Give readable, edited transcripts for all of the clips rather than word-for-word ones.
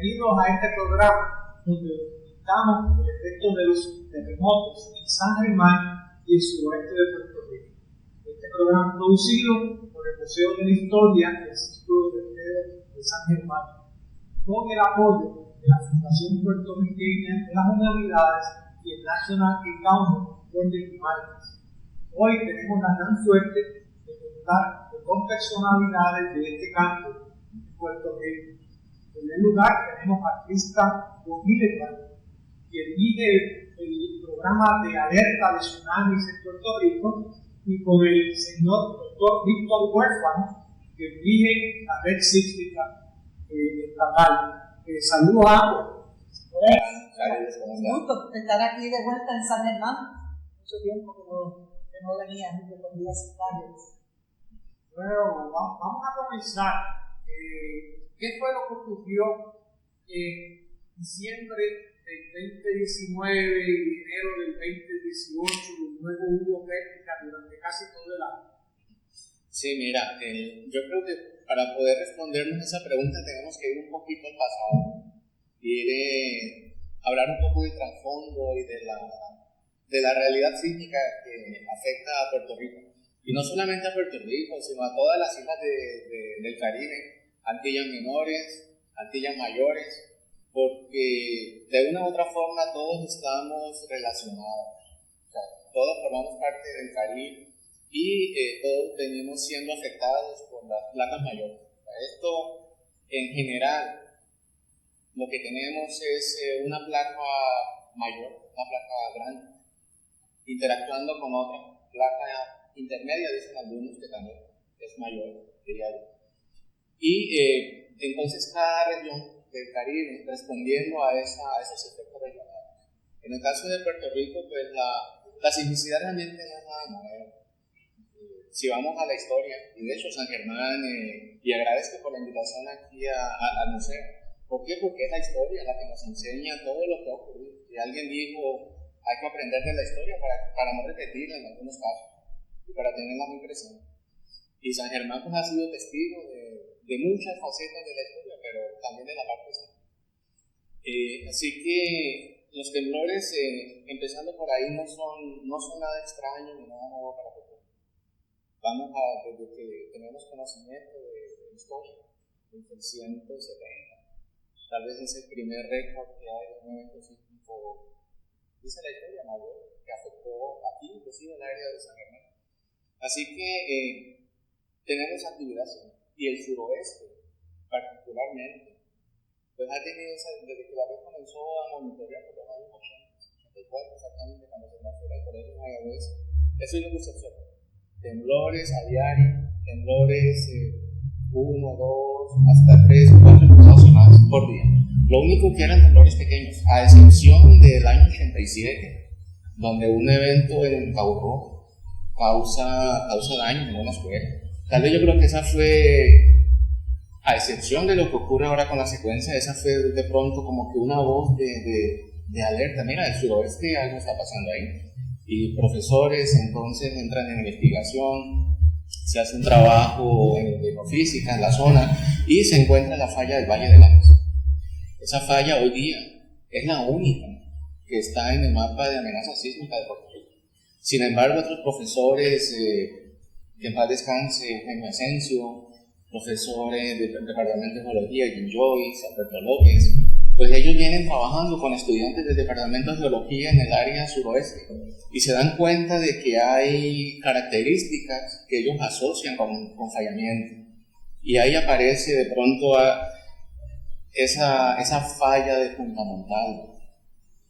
Bienvenidos a este programa donde documentamos el efecto de los terremotos en San Germán y el suroeste de Puerto Rico. Este programa es producido por el Museo de la Historia del Círculo de Pedro de San Germán, con el apoyo de la Fundación Puertorriqueña de las Humanidades y el National Endowment for the Humanities. Hoy tenemos la gran suerte de contar con personalidades de este campo en Puerto Rico. En primer lugar, tenemos al artista Don Hillebrand, quien dirige el programa de alerta de tsunamis en Puerto Rico, y con el señor Dr. Víctor Huérfano, que dirige la red sísmica estatal. Saludos a ambos. Un gusto estar aquí de vuelta en San Germán. Mucho tiempo que no venía a los días centrales. Bueno, vamos a comenzar. ¿Qué fue lo que ocurrió en diciembre del 2019 y enero del 2018? Y luego hubo réplica durante casi todo el año. Sí, mira, yo creo que para poder respondernos esa pregunta tenemos que ir un poquito al pasado, hablar un poco del trasfondo y de la realidad sísmica que afecta a Puerto Rico. Y no solamente a Puerto Rico, sino a todas las islas del Caribe, Antillas Menores, Antillas Mayores, porque de una u otra forma todos estamos relacionados, o sea, todos formamos parte del Caribe y todos venimos siendo afectados por las placas mayores. O sea, esto en general, lo que tenemos es una placa mayor, una placa grande, interactuando con otra placa intermedia, dicen algunos que también es mayor, diría yo. Y entonces cada región del Caribe respondiendo a esos efectos regionales. En el caso de Puerto Rico, pues la sismicidad realmente no es nada nuevo. Si vamos a la historia, y de hecho San Germán, y agradezco por la invitación aquí al museo. ¿Por qué? Porque es la historia la que nos enseña todo lo que ha ocurrido. Y alguien dijo, hay que aprender de la historia para no repetirla en algunos casos y para tenerla muy presente. Y San Germán pues, ha sido testigo de muchas facetas de la historia, pero también de la parte social. Así que los temblores, empezando por ahí, no son nada extraño ni nada nuevo para nosotros. Vamos desde que tenemos conocimiento de historia, desde el 170, tal vez es el primer récord que hay de un evento sísmico, dice la historia mayor, que afectó aquí, inclusive el área de San Germán. Así que tenemos actividad y el suroeste, particularmente, pues ha tenido desde que la red comenzó a monitorear por los años 80, 84 exactamente, cuando se nació el colegio de Mayagüez. Eso es lo que se observa. Temblores a diario, temblores 1, 2, hasta 3, 4 ocasionados por día. Lo único que eran temblores pequeños, a excepción del año 87, donde un evento en Cauró causa daño en una escuela. Tal vez yo creo que esa fue, a excepción de lo que ocurre ahora con la secuencia, esa fue de pronto como que una voz de alerta. Mira, el suroeste algo está pasando ahí. Y profesores entonces entran en investigación, se hace un trabajo en geofísica en la zona y se encuentra la falla del Valle de Lajas. Esa falla hoy día es la única que está en el mapa de amenaza sísmica de Puerto Rico. Sin embargo, otros profesores, que en paz descanse, Eugenio Asensio, profesores del Departamento de Geología, Jim Joyce, Alberto López, pues ellos vienen trabajando con estudiantes del Departamento de Geología en el área suroeste y se dan cuenta de que hay características que ellos asocian con fallamiento. Y ahí aparece de pronto esa falla de fundamental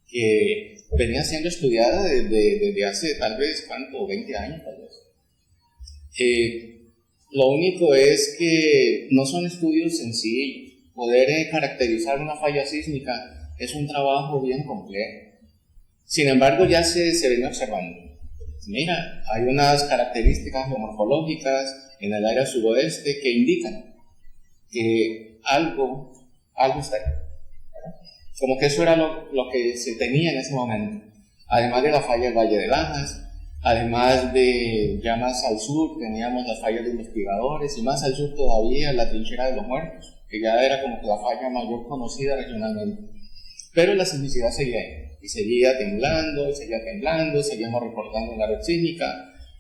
que venía siendo estudiada desde hace tal vez, 20 años tal vez. Lo único es que no son estudios sencillos. Poder caracterizar una falla sísmica es un trabajo bien complejo. Sin embargo, ya se viene observando. Mira, hay unas características geomorfológicas en el área suroeste que indican que algo está ahí. Como que eso era lo que se tenía en ese momento. Además de la falla del Valle de Lajas, Además de ya más al sur teníamos las fallas de investigadores y más al sur todavía la trinchera de los muertos, que ya era como que la falla mayor conocida regionalmente. Pero la sismicidad seguía ahí, y seguía temblando, y seguíamos reportando en la red sísmica.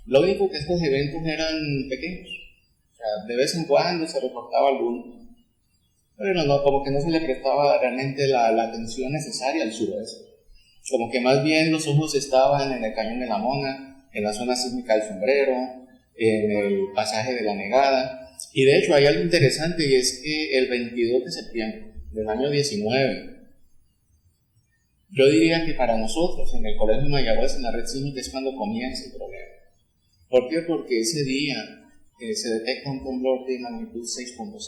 Lo único que estos eventos eran pequeños, o sea, de vez en cuando se reportaba alguno, pero no, como que no se le prestaba realmente la atención necesaria al suroeste. Como que más bien los ojos estaban en el cañón de la Mona, en la zona sísmica del Sombrero, en el pasaje de la Negada. Y de hecho hay algo interesante, y es que el 22 de septiembre del año 19, yo diría que para nosotros en el Colegio Mayagüez, en la red sísmica, es cuando comienza el problema. ¿Por qué? Porque ese día se detecta un temblor de magnitud 6.0.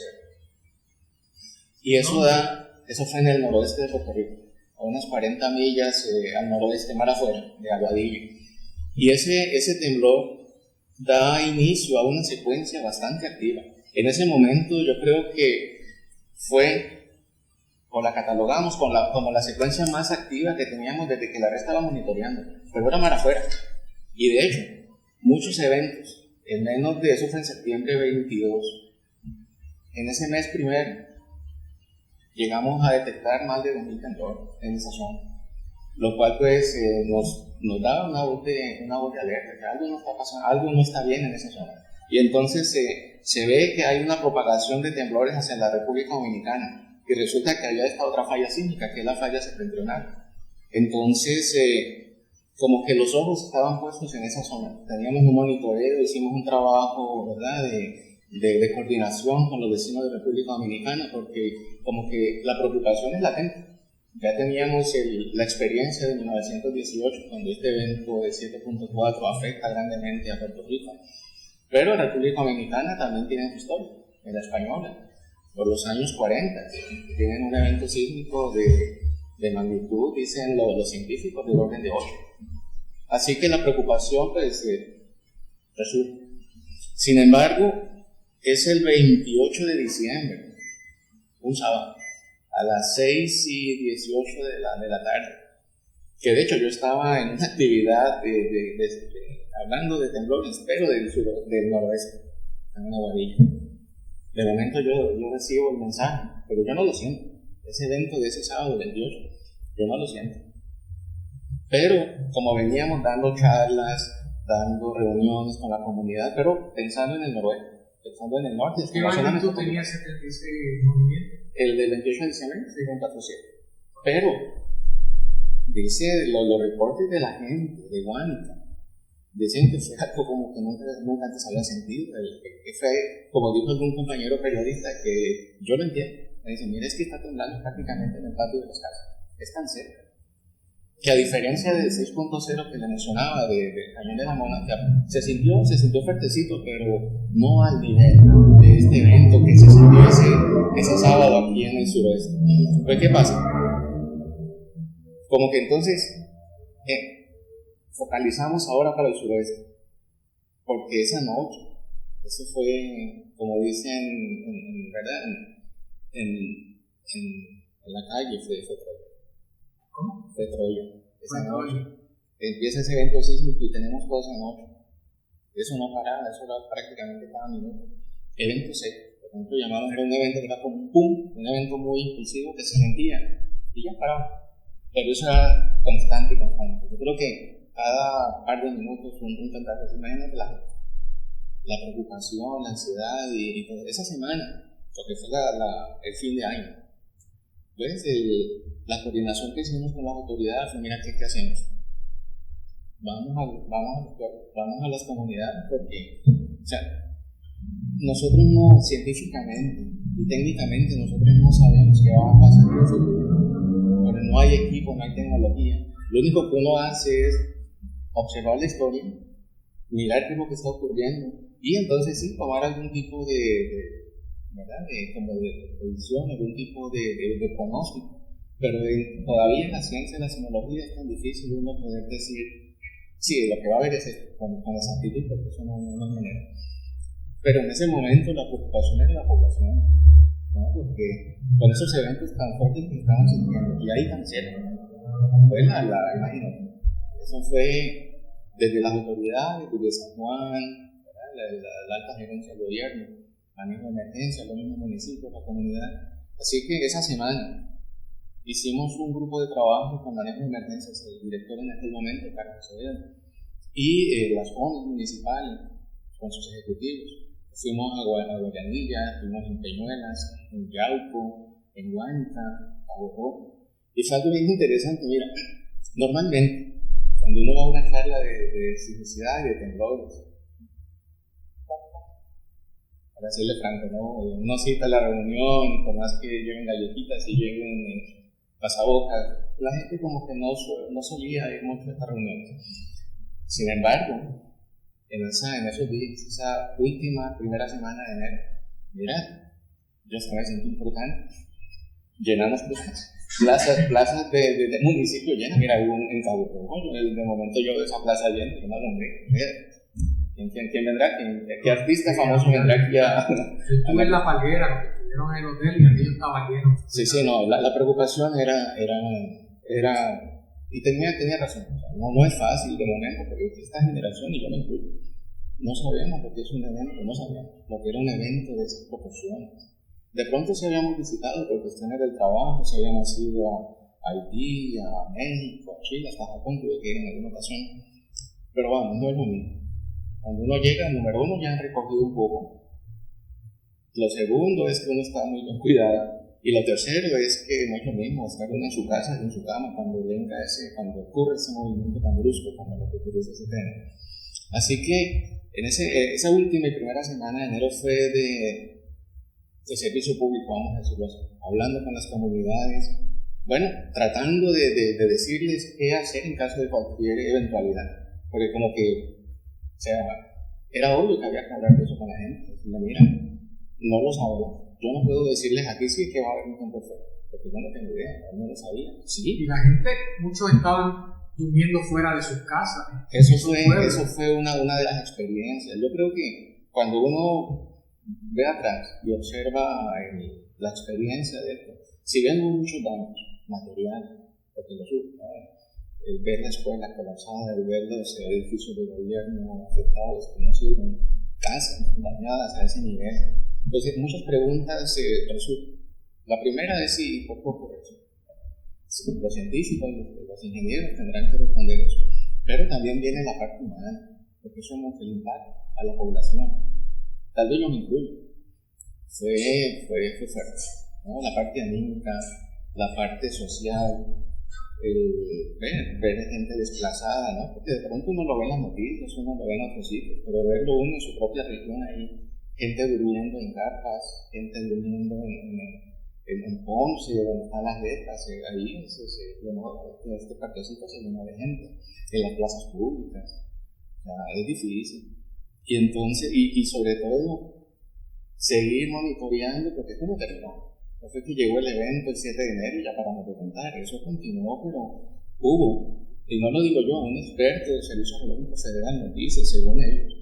Y eso fue en el noroeste de Puerto Rico, a unas 40 millas al noroeste, mar afuera, de Aguadilla. Y ese temblor da inicio a una secuencia bastante activa. En ese momento yo creo que fue, o la catalogamos como la secuencia más activa que teníamos desde que la red estaba monitoreando, pero era mar afuera. Y de hecho, muchos eventos, en menos de eso fue en septiembre 22, en ese mes primero, llegamos a detectar más de 2.000 temblores en esa zona, lo cual pues nos daba una voz de alerta, que algo no está pasando, algo no está bien en esa zona. Y entonces se ve que hay una propagación de temblores hacia la República Dominicana, y resulta que había esta otra falla sísmica, que es la falla septentrional. Entonces, como que los ojos estaban puestos en esa zona. Teníamos un monitoreo, hicimos un trabajo, ¿verdad?, de coordinación con los vecinos de República Dominicana, porque como que la preocupación es latente. Ya teníamos la experiencia de 1918, cuando este evento de 7.4 afecta grandemente a Puerto Rico. Pero República Dominicana también tiene su historia, en la española. Por los años 40 tienen un evento sísmico de magnitud, dicen los científicos, del orden de 8. Así que la preocupación pues resulta. Sin embargo, es el 28 de diciembre, un sábado, a las 6:18 de la tarde, que de hecho yo estaba en una actividad hablando de temblores, pero del noroeste, en Aguadilla. De momento yo recibo el mensaje, pero yo no lo siento. Ese evento de ese sábado 28, yo no lo siento. Pero como veníamos dando charlas, dando reuniones con la comunidad, pero pensando en el noroeste, pensando en el norte. ¿Qué magnitud tenía ese movimiento? El del 28 de diciembre, 6.47. Pero dice los reportes de la gente de Guánica, dicen que fue algo como que nunca antes había sentido, que fue, como dijo algún compañero periodista, que yo lo entiendo, me dice, mira, es que está temblando prácticamente en el patio de las casas, es tan cerca, que a diferencia del 6.0 que le mencionaba del cañón de la Mona, se sintió fuertecito, pero no al nivel de este evento que se sintió ese sábado aquí en el suroeste. Pues, ¿qué pasa? Como que entonces focalizamos ahora para el suroeste, porque esa noche, eso fue, como dicen, ¿verdad? En la calle fue Troya. ¿Cómo? Fue Troya. Esa noche empieza ese evento sísmico y tenemos toda esa noche. Eso no paraba, eso era prácticamente cada minuto. Evento seco, por ejemplo, llamaban, era un evento que era como un pum, un evento muy impulsivo que se sentía y ya paraba. Pero eso era constante. Yo creo que cada par de minutos un cantazo. Imagínate la preocupación, la ansiedad y toda esa semana, porque fue el fin de año. Pues la coordinación que hicimos con las autoridades fue, mira, ¿qué hacemos? Vamos a las comunidades, porque, o sea, nosotros no, científicamente y técnicamente, nosotros no sabemos qué va a pasar en el futuro. Pero no hay equipo, no hay tecnología. Lo único que uno hace es observar la historia, mirar qué es lo que está ocurriendo y entonces sí, tomar algún tipo ¿verdad? Como de predicción, algún tipo de pronóstico. Pero todavía en la ciencia y la sismología es tan difícil uno poder decir, sí, lo que va a haber es esto, con exactitud, porque eso no es manera. Pero en ese momento la preocupación era la población, ¿no? Porque con esos eventos tan fuertes que estaban sintiendo, y ahí tan cerca, pues imagínate, eso fue desde las autoridades, desde San Juan, la alta gerencia del gobierno, manejo de emergencia, los mismos municipios, la comunidad. Así que esa semana hicimos un grupo de trabajo con manejo de emergencias, el director en aquel momento, Carlos Acevedo, y las ONGs municipales con sus ejecutivos. Fuimos a Guayanilla, fuimos en Peñuelas, en Yauco, en Guánica, Cabo Rojo. Y fue algo bien interesante. Mira, normalmente, cuando uno va a una charla de sismicidad y de temblores, para serle franco, ¿no? Uno cita la reunión, por más que lleven galletitas y lleven pasabocas, la gente como que no solía ir mucho a estas reuniones. Sin embargo, en esos días, esa primera semana de enero, mira, yo me siento importante. Llenamos plazas de municipio llenas. Mira, en Cabo Rojo, de momento yo veo esa plaza llena, yo me alumbré. ¿Quién vendrá? ¿Qué artista famoso vendrá aquí a ver la palguera? Estuvieron en el hotel y aquello estaba lleno. Sí, no, la preocupación era y tenía razón. O sea, no es fácil de momento, porque esta generación, y yo me incluyo, no sabemos lo que es un evento, no sabíamos lo que era un evento de esas proporciones. De pronto se habíamos visitado por cuestiones del trabajo, se habíamos ido a Haití, a México, a Chile, hasta Japón, tuve que ir en alguna ocasión. Pero vamos, no es lo mismo. Cuando uno llega, número uno, ya han recogido un poco. Lo segundo es que uno está muy bien cuidado. Y lo tercero es que no es lo mismo estar uno en su casa y en su cama cuando ocurre ese movimiento tan brusco como lo que ocurre ese tema. Así que en esa última y primera semana de enero fue de servicio público, vamos a decirlo así, hablando con las comunidades, bueno, tratando de decirles qué hacer en caso de cualquier eventualidad, porque como que, o sea, era obvio que había que hablar de eso con la gente, decirle, mira, no lo sabemos, yo no puedo decirles aquí sí que va a haber un tiempo perfecto, porque yo no tengo idea, yo no lo sabía, sí. Y la gente, muchos estaban durmiendo fuera de sus casas. Eso fue una de las experiencias. Yo creo que cuando uno ve atrás y observa la experiencia de esto, si vemos muchos daños materiales, porque los ver la escuela colapsada, ver los edificios de gobierno afectados que no sirven, casas dañadas a ese nivel, entonces muchas preguntas resultan. La primera es si por qué ocurre eso. Los científicos, los ingenieros tendrán que responder eso, pero también viene la parte humana, porque eso es el impacto a la población. Tal vez yo me incluyo. Fue fuerte, ¿no? La parte anímica, la parte social, ver gente desplazada, ¿no? Porque de pronto uno lo ve en las noticias, uno lo ve en otros sitios, pero verlo uno en su propia región ahí, gente durmiendo en carpas, gente durmiendo en Ponce, donde están las letras, ahí se llenó, este parquecito se llenó de gente, en las plazas públicas, o sea, es difícil. Y entonces, y sobre todo, seguir monitoreando, porque esto no terminó. No fue que llegó el evento el 7 de enero y ya paramos de contar, eso continuó, pero hubo, y no lo digo yo, un experto del Servicio Geológico Federal nos dice, según ellos,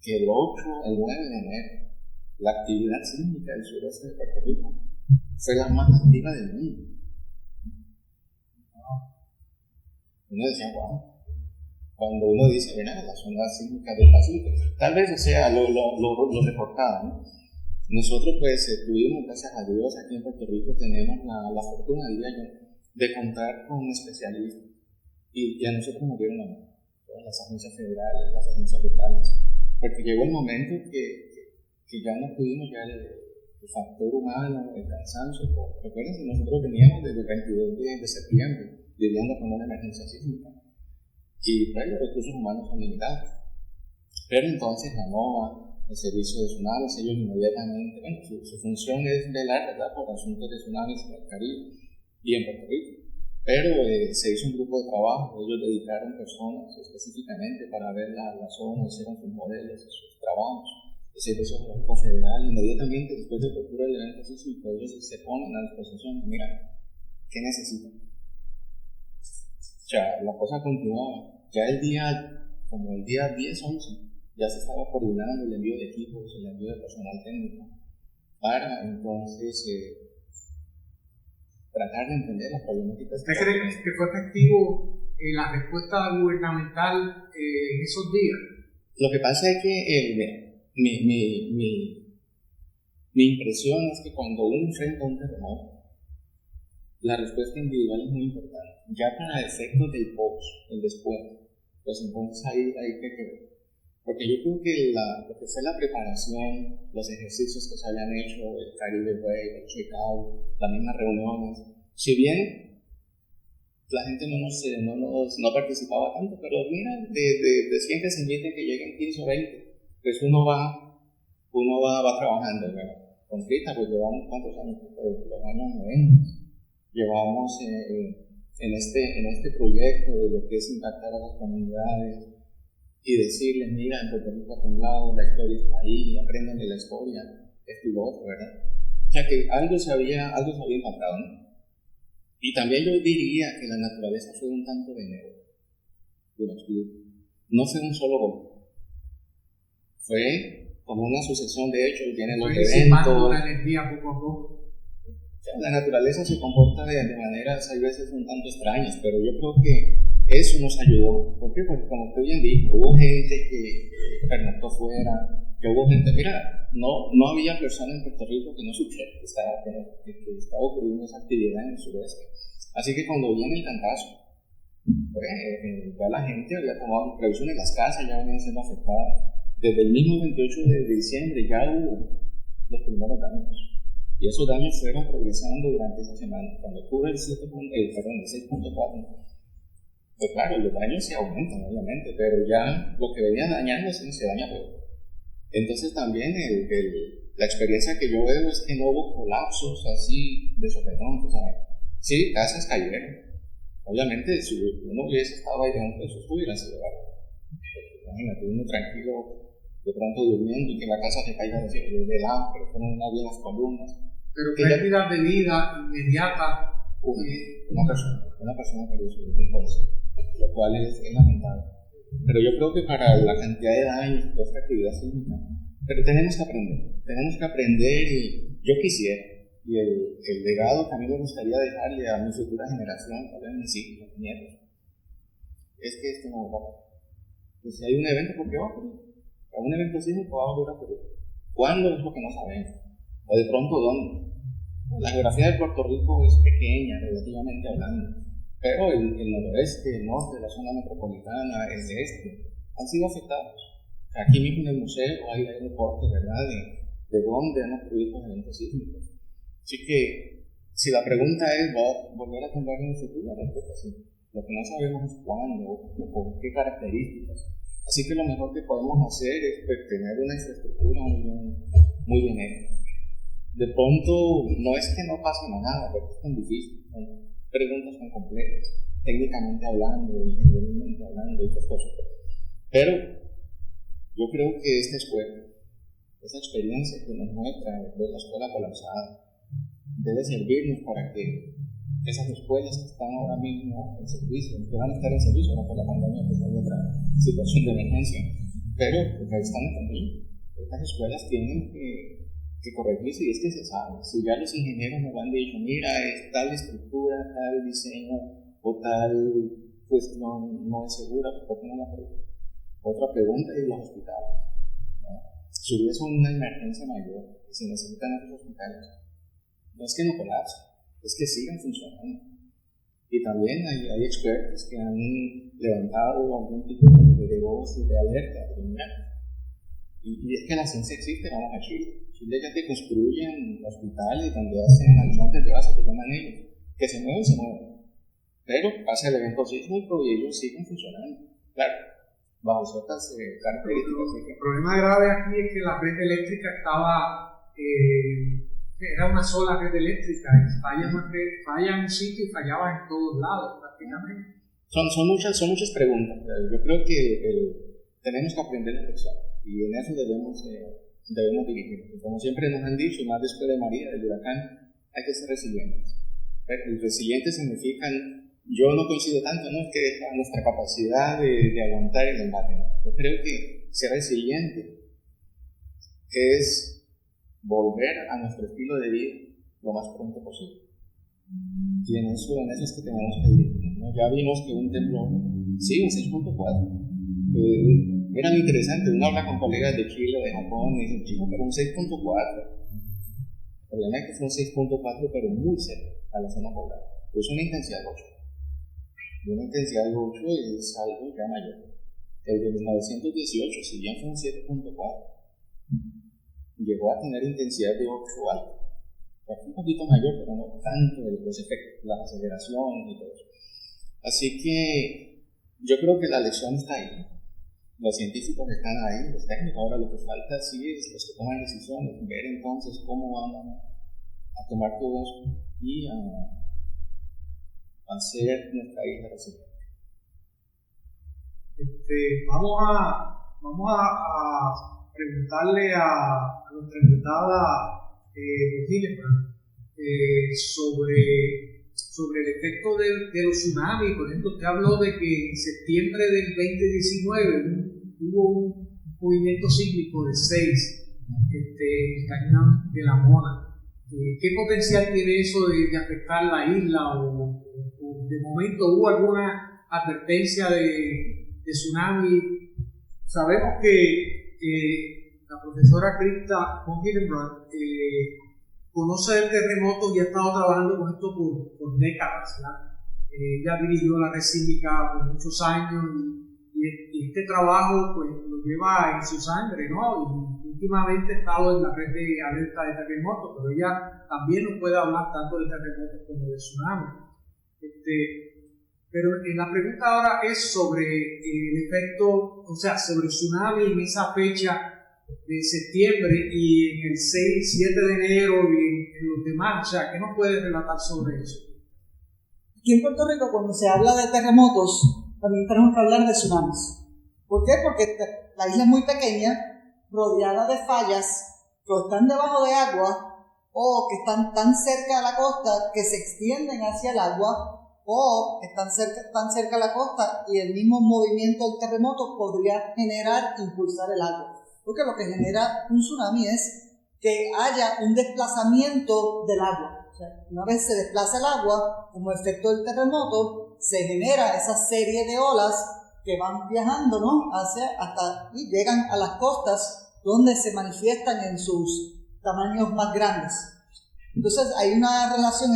que el 9 de enero, la actividad sísmica del sureste de Puerto Rico fue la más activa del mundo. Uno decía, wow. Cuando uno dice, mira, las zonas sísmicas del Pacífico, tal vez sea lo reportado, ¿no? Nosotros pues tuvimos, gracias a Dios, aquí en Puerto Rico tenemos la fortuna, diría yo, de contar con especialistas. Y a nosotros nos dieron la mano, las agencias federales, las agencias locales, porque llegó el momento que ya no pudimos ya el factor humano, el cansancio. Recuerden, nosotros veníamos desde el 22 de septiembre lidiando con una emergencia sísmica y pues, los recursos humanos son limitados. Pero entonces la NOAA, el servicio de tsunamis, ellos inmediatamente, bueno, su función es velar, ¿verdad?, por asuntos de tsunamis en el Caribe y en Puerto Rico. Pero se hizo un grupo de trabajo, ellos dedicaron personas específicamente para ver la zona, hicieron sus modelos, sus trabajos. El Servicio Geológico Federal, inmediatamente después de ocurrir el evento sísmico, ellos se ponen a disposición, mira, ¿qué necesitan? O sea, la cosa continuaba. Ya el día 10-11, ya se estaba coordinando el envío de equipos, el envío de personal técnico, para entonces tratar de entender las problemáticas. ¿Usted cree que fue efectivo la respuesta gubernamental en esos días? Lo que pasa es que mi impresión es que cuando uno enfrenta un terremoto, la respuesta individual es muy importante. Ya para efectos del post, el después, pues entonces hay que ver. Porque yo creo que lo que fue la preparación, los ejercicios que se habían hecho, el Caribe Way, el Chicago, las mismas reuniones, si bien la gente no participaba tanto, pero mira, de 100 que se inviten que lleguen 15 o 20, pues uno va trabajando, ¿verdad? Con Frita, pues llevamos cuántos años, desde los años 90, llevamos en este proyecto de lo que es impactar a las comunidades y decirles, mira, en Puerto Rico ha temblado, la historia está ahí, aprendan de la historia, esto y lo otro, ¿verdad? O sea que algo se había impactado, ¿no? Y también yo diría que la naturaleza fue un tanto benévola, yo lo explico. No fue un solo golpe, fue como una sucesión de hechos, vienen los eventos. La energía poco a poco. La naturaleza se comporta de maneras, hay veces un tanto extrañas, pero yo creo que eso nos ayudó. ¿Por qué? Porque como usted bien dijo, hubo gente que pernoctó fuera, que hubo gente, mira, no había personas en Puerto Rico que no supiera que estaba ocurriendo esa actividad en el suroeste. Así que cuando viene el cantazo, pues, ya la gente había tomado previsiones, las casas ya venían siendo afectadas. Desde el mismo 28 de diciembre ya hubo los primeros daños. Y esos daños fueron progresando durante esa semana. Cuando ocurre el 6.4, pues claro, los daños se aumentan, obviamente, pero ya lo que venía dañándose se daña peor. Entonces también la experiencia que yo veo es que no hubo colapsos así de sopetón, ¿sabes? Sí, casas cayeron. Obviamente, si uno hubiese estado ahí dentro, eso estuviera sido algo. Imagínate, uno tranquilo, de pronto durmiendo y que la casa se caiga de lado, pero fueron una bien las columnas. Pero pérdida de vida inmediata. Una persona perdió su vida entonces, lo cual es lamentable. Pero yo creo que para la cantidad de daños de esta actividad sísmica, pero tenemos que aprender y yo quisiera, y el legado que a mí me gustaría dejarle a mi futura generación, tal vez a mis hijos, a mis nietos, es que esto no va a pasar. Que si hay un evento, ¿por qué va a ocurrir? Un evento sísmico va a volver a ocurrir. ¿Cuándo? Es lo que no sabemos. O de pronto, ¿dónde? La geografía de Puerto Rico es pequeña, relativamente hablando, pero el noroeste, el norte, la zona metropolitana, el este, han sido afectados. Aquí mismo en el museo hay reportes, ¿verdad?, de dónde han ocurrido estos eventos sísmicos. Así que, si la pregunta es, ¿va a volver a temblar en el futuro? La respuesta es sí. Lo que no sabemos es cuándo o con qué características. Así que lo mejor que podemos hacer es tener una infraestructura muy bien hecha. De pronto, no es que no pase nada, porque es tan difícil, son preguntas tan complejas, técnicamente hablando, ingenierilmente hablando y costoso. Pero yo creo que esta escuela, esa experiencia que nos muestra de la escuela colapsada, debe servirnos para que esas escuelas que están ahora mismo en servicio, que van a estar en servicio ahora por la pandemia, pues hay otra situación de emergencia, pero que están en camino. Estas escuelas tienen que corregirse, y es que se sabe. Si ya los ingenieros nos han dicho, mira, es tal estructura, tal diseño o tal cuestión no es segura, ¿por qué no la corrigen? Otra pregunta es los hospitales, ¿no? Si hubiese una emergencia mayor y se necesitan esos hospitales, no es que no colapsen, es que sigan funcionando. Y también hay expertos que han levantado algún tipo de voz de alerta, y es que la ciencia existe. Vamos a Chile. Chile ya te construyen hospitales donde hacen horizontes de base, que llaman ellos, que se mueven. Pero pasa el evento sísmico y ellos siguen funcionando. Claro, bajo ciertas características. El problema grave aquí es que la red eléctrica era una sola red eléctrica, falla en un sitio y fallaba en todos lados prácticamente. Son muchas preguntas. Yo creo que tenemos que aprender la lección y en eso debemos dirigirnos. Como siempre nos han dicho, más después de María, del huracán, hay que ser resilientes. Pero resilientes significan, yo no coincido tanto, ¿no?, que nuestra capacidad de aguantar el embate, ¿no? Yo creo que ser resiliente es volver a nuestro estilo de vida lo más pronto posible. Y en eso es que tenemos que dirigirnos, ¿no? Ya vimos que un temblor, sí, un 6.4, era interesante. Uno habla con colegas de Chile, de Japón, y dicen, chico, pero un 6.4. El problema es que fue un 6.4, pero muy cerca a la zona poblada. Es una intensidad de 8. Y una intensidad de 8 es algo ya mayor. El de 1918, si bien fue un 7.4, llegó a tener intensidad de 8 alta. Fue un poquito mayor, pero no tanto los efectos, las aceleraciones y todo eso. Así que yo creo que la lección está ahí. Los científicos están ahí, los técnicos. Ahora lo que falta sí es los que toman decisiones, ver entonces cómo vamos a tomar todo eso y a hacer nuestra isla resiliente. Vamos a preguntarle a nuestra invitada Hillenbrand sobre el efecto de los tsunamis. Por ejemplo, usted habló de que en septiembre del 2019 hubo un movimiento sísmico de 6 en el cañón de la Mona. ¿Qué potencial tiene eso de afectar la isla? ¿O de momento hubo alguna advertencia de tsunami? Sabemos que la profesora Krista von Hillenbrand conoce el terremoto y ha estado trabajando con esto por décadas, ¿verdad? Ella dirigió la red sísmica por muchos años y este trabajo pues lo lleva en su sangre, ¿no? Y últimamente ha estado en la red de alerta de terremotos, pero ella también nos puede hablar tanto de terremotos como de tsunami. Pero la pregunta ahora es sobre el efecto, o sea, sobre tsunami en esa fecha de septiembre y en el 7 de enero y en los demás. O sea, ¿qué nos puedes relatar sobre eso? Aquí en Puerto Rico, cuando se habla de terremotos, también tenemos que hablar de tsunamis. ¿Por qué? Porque la isla es muy pequeña, rodeada de fallas que están debajo de agua o que están tan cerca de la costa que se extienden hacia el agua, o están tan cerca de la costa y el mismo movimiento del terremoto podría impulsar el agua. Porque lo que genera un tsunami es que haya un desplazamiento del agua. O sea, una vez se desplaza el agua, como efecto del terremoto, se genera esa serie de olas que van viajando, ¿no? y llegan a las costas donde se manifiestan en sus tamaños más grandes. Entonces hay una relación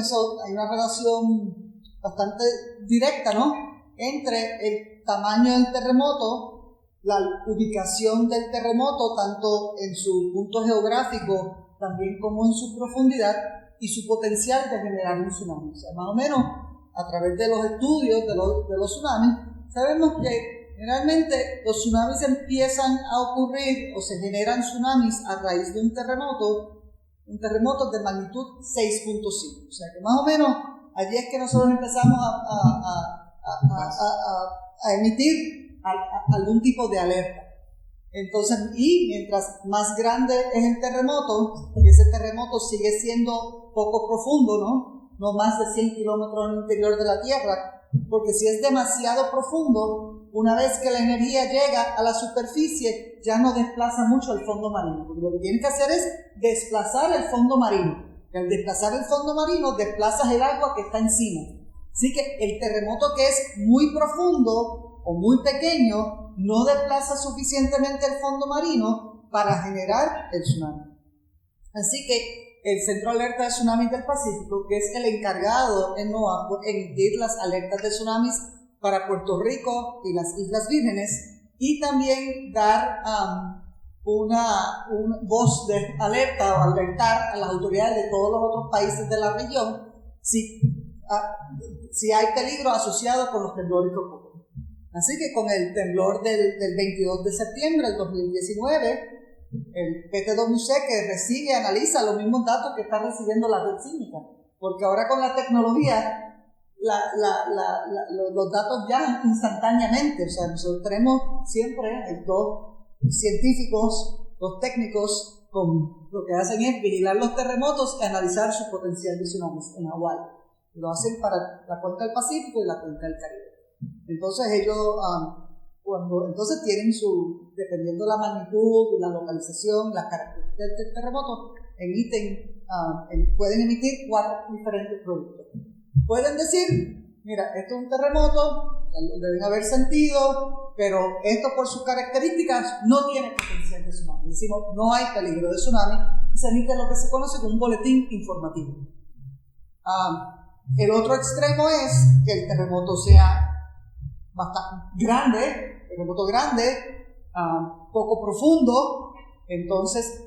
bastante directa, ¿no? Entre el tamaño del terremoto, la ubicación del terremoto, tanto en su punto geográfico, también como en su profundidad, y su potencial de generar un tsunami. O sea, más o menos, a través de los estudios de los tsunamis, sabemos que generalmente los tsunamis empiezan a ocurrir o se generan tsunamis a raíz de un terremoto de magnitud 6.5. O sea, que más o menos allí es que nosotros empezamos a emitir algún tipo de alerta. Entonces, y mientras más grande es el terremoto, y ese terremoto sigue siendo poco profundo, no más de 100 kilómetros en el interior de la Tierra, porque si es demasiado profundo, una vez que la energía llega a la superficie, ya no desplaza mucho el fondo marino, porque lo que tienes que hacer es desplazar el fondo marino. Al desplazar el fondo marino, desplazas el agua que está encima. Así que el terremoto que es muy profundo o muy pequeño no desplaza suficientemente el fondo marino para generar el tsunami. Así que el Centro de Alerta de Tsunamis del Pacífico, que es el encargado en NOAA por emitir las alertas de tsunamis para Puerto Rico y las Islas Vírgenes, y también dar una voz de alerta o alertar a las autoridades de todos los otros países de la región si hay peligro asociado con los temblores que ocurren. Así que con el temblor del 22 de septiembre del 2019, el PTWC que recibe y analiza los mismos datos que está recibiendo la red sísmica, porque ahora con la tecnología los datos viajan instantáneamente. O sea, nosotros tenemos siempre dos científicos, dos técnicos, lo que hacen es vigilar los terremotos y analizar su potencial de tsunamis en Hawái. Lo hacen para la cuenca del Pacífico y la cuenca del Caribe. Entonces ellos, entonces tienen dependiendo de la magnitud, la localización, las características del terremoto, emiten pueden emitir 4 diferentes productos. Pueden decir, mira, esto es un terremoto, lo deben haber sentido, pero esto por sus características no tiene potencial de tsunami. Decimos, no hay peligro de tsunami, y se emite lo que se conoce como un boletín informativo. El otro extremo es que el terremoto sea bastante grande, poco profundo, entonces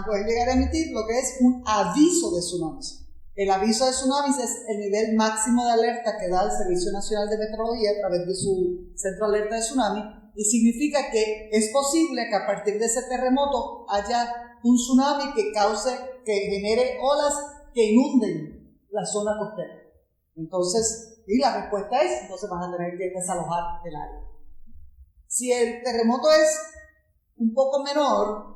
pueden llegar a emitir lo que es un aviso de tsunamis. El aviso de tsunamis es el nivel máximo de alerta que da el Servicio Nacional de Meteorología a través de su centro de alerta de tsunami, y significa que es posible que a partir de ese terremoto haya un tsunami que genere olas que inunden la zona costera. Entonces, y la respuesta es, entonces van a tener que desalojar el área. Si el terremoto es un poco menor,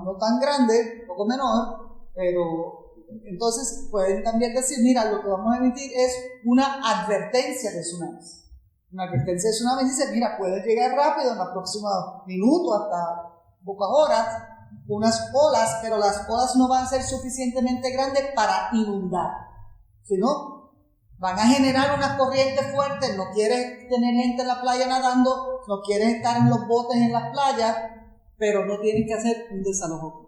no tan grande, un poco menor, pero entonces pueden también decir, mira, lo que vamos a emitir es una advertencia de tsunamis. Una advertencia de tsunamis dice, mira, puede llegar rápido en los próximos minutos, hasta pocas horas, unas olas, pero las olas no van a ser suficientemente grandes para inundar, sino van a generar unas corrientes fuertes. No quieres tener gente en la playa nadando, no quieres estar en los botes en las playas, pero no tienes que hacer un desalojo.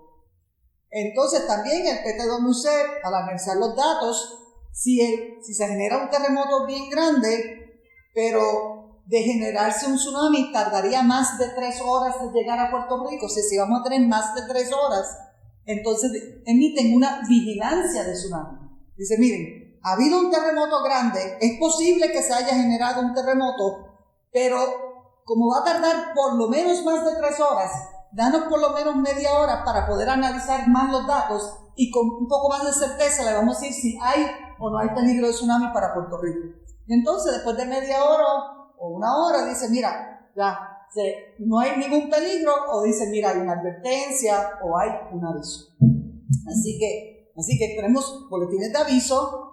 Entonces también el PTWC, al analizar los datos, si se genera un terremoto bien grande, pero de generarse un tsunami tardaría más de 3 horas de llegar a Puerto Rico, o sea, si vamos a tener más de 3 horas, entonces emiten una vigilancia de tsunami. Dice, miren, ha habido un terremoto grande, es posible que se haya generado un terremoto, pero como va a tardar por lo menos más de 3 horas, danos por lo menos media hora para poder analizar más los datos, y con un poco más de certeza le vamos a decir si hay o no hay peligro de tsunami para Puerto Rico. Y entonces, después de media hora o 1 hora, dice, mira, ya no hay ningún peligro, o dice, mira, hay una advertencia o hay un aviso. Así que tenemos boletines de aviso,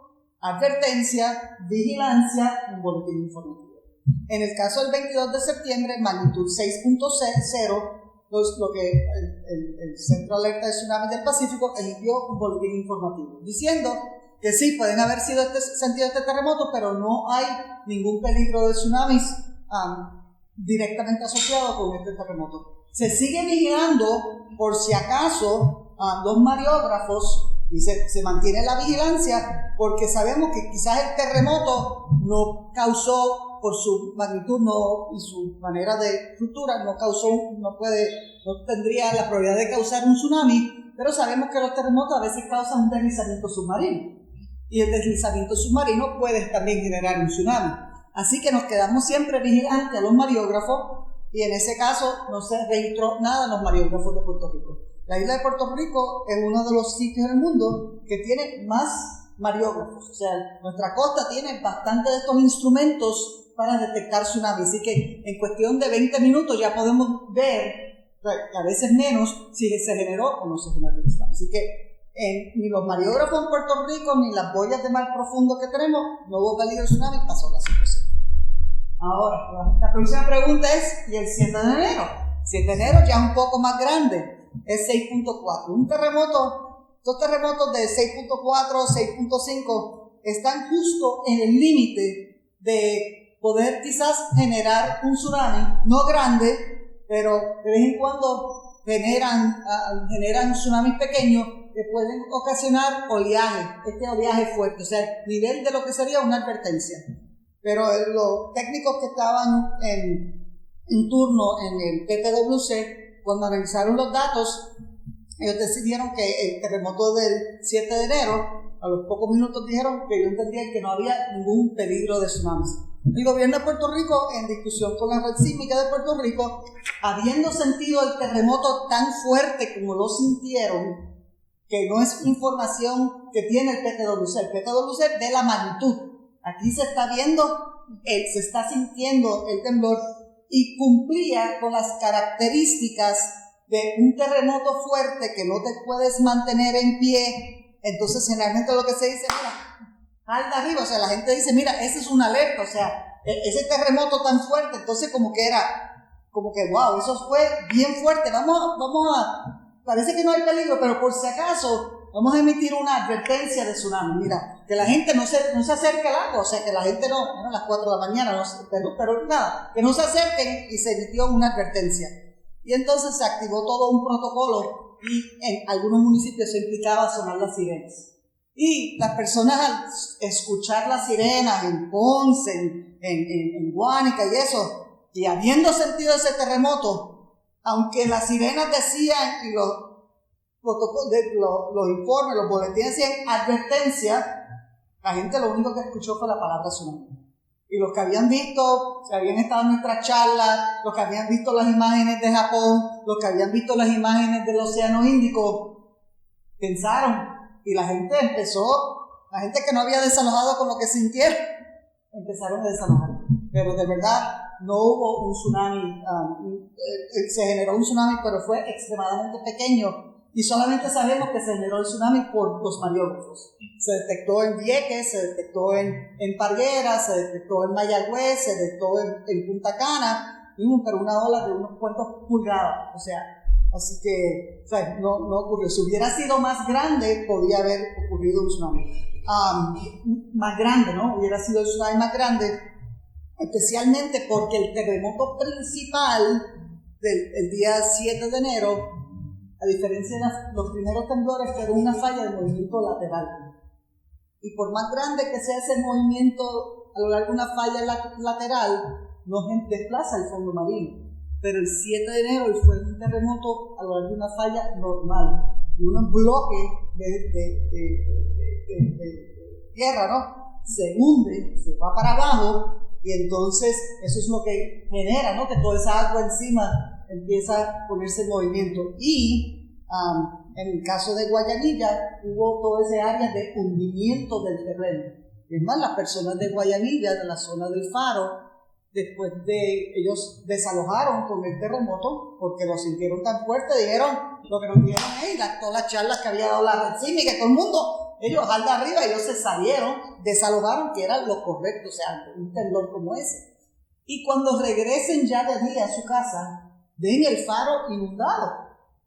advertencia, vigilancia, un boletín informativo. En el caso del 22 de septiembre, magnitud 6.0, lo que el Centro de Alerta de Tsunami del Pacífico emitió un boletín informativo diciendo que sí, pueden haber sentido este terremoto, pero no hay ningún peligro de tsunamis directamente asociado con este terremoto. Se sigue vigilando por si acaso los mariógrafos, y se mantiene la vigilancia, porque sabemos que quizás el terremoto no causó, por su magnitud y su manera de estructura, no tendría la probabilidad de causar un tsunami, pero sabemos que los terremotos a veces causan un deslizamiento submarino, y el deslizamiento submarino puede también generar un tsunami. Así que nos quedamos siempre vigilantes a los mariógrafos, y en ese caso no se registró nada en los mariógrafos de Puerto Rico. La isla de Puerto Rico es uno de los sitios en el mundo que tiene más mariógrafos, o sea, nuestra costa tiene bastante de estos instrumentos para detectar tsunamis, así que en cuestión de 20 minutos ya podemos ver, a veces menos, si se generó o no se generó un tsunami. Así que ni los mariógrafos en Puerto Rico, ni las boyas de mar profundo que tenemos, no hubo peligro de tsunami, pasó la situación. Ahora, la próxima pregunta es, ¿y el 7 de enero? 7 de enero ya es un poco más grande, es 6.4. Estos terremotos de 6.4, 6.5 están justo en el límite de poder quizás generar un tsunami, no grande, pero de vez en cuando generan tsunamis pequeños que pueden ocasionar oleaje fuerte, o sea, el nivel de lo que sería una advertencia. Pero los técnicos que estaban en turno en el PTWC, cuando analizaron los datos, ellos decidieron que el terremoto del 7 de enero, a los pocos minutos dijeron que ellos entendían que no había ningún peligro de tsunamis. El gobierno de Puerto Rico, en discusión con la red sísmica de Puerto Rico, habiendo sentido el terremoto tan fuerte como lo sintieron, que no es información que tiene el PTWC ve la magnitud. Aquí se está sintiendo el temblor, y cumplía con las características de un terremoto fuerte que no te puedes mantener en pie. Entonces generalmente lo que se dice, mira, alta arriba, o sea, la gente dice, mira, ese es una alerta, o sea, ese terremoto tan fuerte, entonces como que wow, eso fue bien fuerte, parece que no hay peligro, pero por si acaso vamos a emitir una advertencia de tsunami. Mira, que la gente no se acerque al agua, o sea, que la gente no, a las 4 de la mañana, no, pero nada, que no se acerquen, y se emitió una advertencia. Y entonces se activó todo un protocolo, y en algunos municipios se implicaba sonar las sirenas. Y las personas al escuchar las sirenas en Ponce, en Guánica y eso, y habiendo sentido ese terremoto, aunque las sirenas decían y los informes, los boletines decían advertencia, la gente lo único que escuchó fue la palabra tsunami. Y los que habían visto, que habían estado en nuestras charlas, los que habían visto las imágenes de Japón, los que habían visto las imágenes del Océano Índico, pensaron, y la gente que no había desalojado con lo que sintieron, empezaron a desalojar. Pero de verdad no hubo un tsunami, se generó un tsunami, pero fue extremadamente pequeño. Y solamente sabemos que se generó el tsunami por los mareógrafos. Se detectó en Vieques, se detectó en Parguera, se detectó en Mayagüez, se detectó en Punta Cana, pero una ola de unos cuantos pulgadas. O sea, así que no ocurrió. Si hubiera sido más grande, podía haber ocurrido un tsunami. Más grande, ¿no? Hubiera sido el tsunami más grande, especialmente porque el terremoto principal del día 7 de enero, a diferencia de los primeros temblores, fue una falla de movimiento lateral. Y por más grande que sea ese movimiento a lo largo de una falla lateral, no desplaza el fondo marino. Pero el 7 de enero fue un terremoto a lo largo de una falla normal. Y unos bloques de tierra, ¿no? Se hunde, se va para abajo, y entonces eso es lo que genera, ¿no? Que toda esa agua encima empieza a ponerse en movimiento. Y en el caso de Guayanilla hubo todo ese área de hundimiento del terreno. Es más, las personas de Guayanilla, de la zona del Faro, después de ellos desalojaron con el terremoto porque lo sintieron tan fuerte, dijeron, lo que nos dijeron es todas las charlas que había dado la Red Sísmica, que todo el mundo, ellos al de arriba, ellos se salieron, desalojaron, que era lo correcto, o sea, un temblor como ese. Y cuando regresen ya de día a su casa, ven el Faro inundado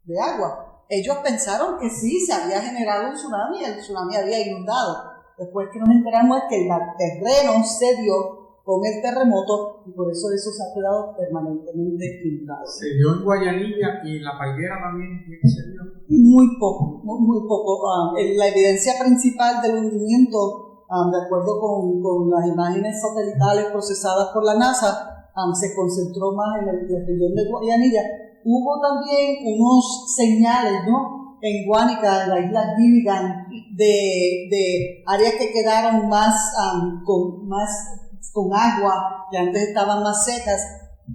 de agua. Ellos pensaron que sí, se había generado un tsunami, el tsunami había inundado. Después que nos enteramos es que el terreno se dio con el terremoto, y por eso se ha quedado permanentemente inundado. Se dio en Guayanilla y en La Parguera también se dio. Muy poco. La evidencia principal del hundimiento, de acuerdo con las imágenes satelitales procesadas por la NASA, se concentró más en la región de Guayanilla. Hubo también unos señales, ¿no? En Guánica, en la isla Gilligan, de áreas que quedaron más con agua, que antes estaban más secas,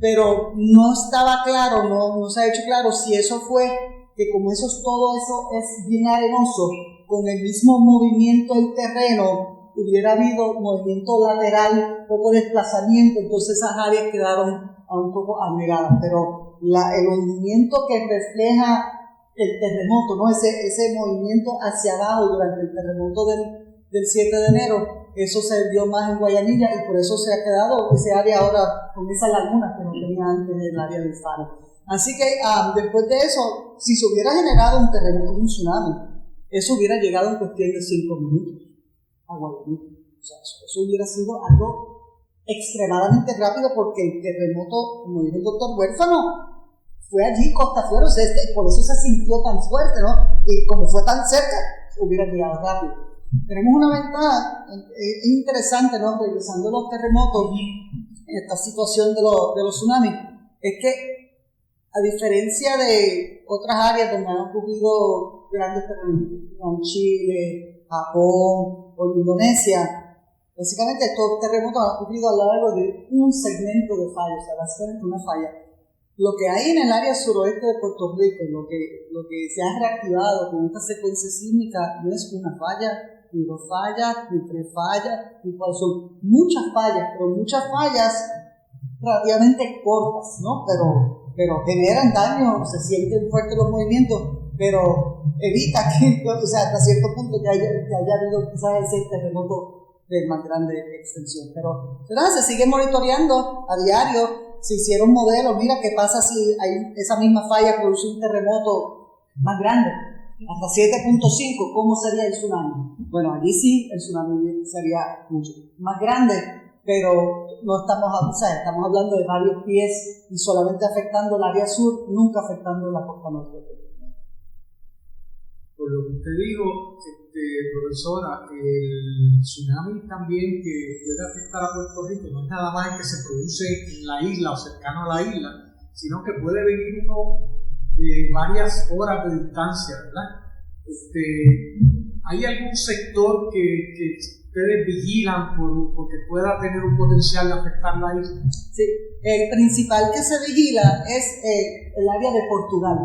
pero no estaba claro, no se ha hecho claro si eso fue que como todo eso es bien arenoso, con el mismo movimiento del terreno, hubiera habido movimiento lateral, poco desplazamiento, entonces esas áreas quedaron un poco anegadas, pero el hundimiento que refleja el terremoto, ¿no? ese movimiento hacia abajo durante el terremoto del 7 de enero, eso se vio más en Guayanilla, y por eso se ha quedado ese área ahora con esa laguna que no tenía antes el área del Faro. Así que después de eso, si se hubiera generado un terremoto, un tsunami, eso hubiera llegado en cuestión de 5 minutos a Guayanilla. O sea, eso hubiera sido algo extremadamente rápido, porque el terremoto, como dijo el doctor Huérfano, fue allí costa afuera, o sea, por eso se sintió tan fuerte, ¿no? Y como fue tan cerca, hubiera llegado rápido. Tenemos una ventaja, es interesante, ¿no? Regresando a los terremotos, en esta situación de los tsunamis, es que a diferencia de otras áreas donde han ocurrido grandes terremotos, como Chile, Japón o Indonesia, básicamente estos terremotos han ocurrido a lo largo de un segmento de falla, o sea, básicamente una falla. Lo que hay en el área suroeste de Puerto Rico, lo que se ha reactivado con esta secuencia sísmica, no es una falla, ni 2 fallas, ni 3 fallas, ni 4, son muchas fallas, pero muchas fallas relativamente cortas, ¿no? Pero generan daño, se sienten fuertes los movimientos, pero evita que, o sea, hasta cierto punto que haya habido quizás ese terremoto de más grande extensión. Pero se sigue monitoreando a diario. Se hicieron modelos, mira qué pasa si hay esa misma falla produce un terremoto más grande. hasta 7.5, ¿cómo sería el tsunami? Bueno, allí sí el tsunami sería mucho más grande, pero no estamos, estamos hablando de varios pies y solamente afectando el área sur, nunca afectando la costa norte. Por lo que usted dijo, profesora, el tsunami también que puede afectar a Puerto Rico no es nada más el que se produce en la isla o cercano a la isla, sino que puede venir uno de varias horas de distancia, ¿verdad? ¿Hay algún sector que ustedes vigilan porque pueda tener un potencial de afectar la isla? Sí, el principal que se vigila es el área de Portugal,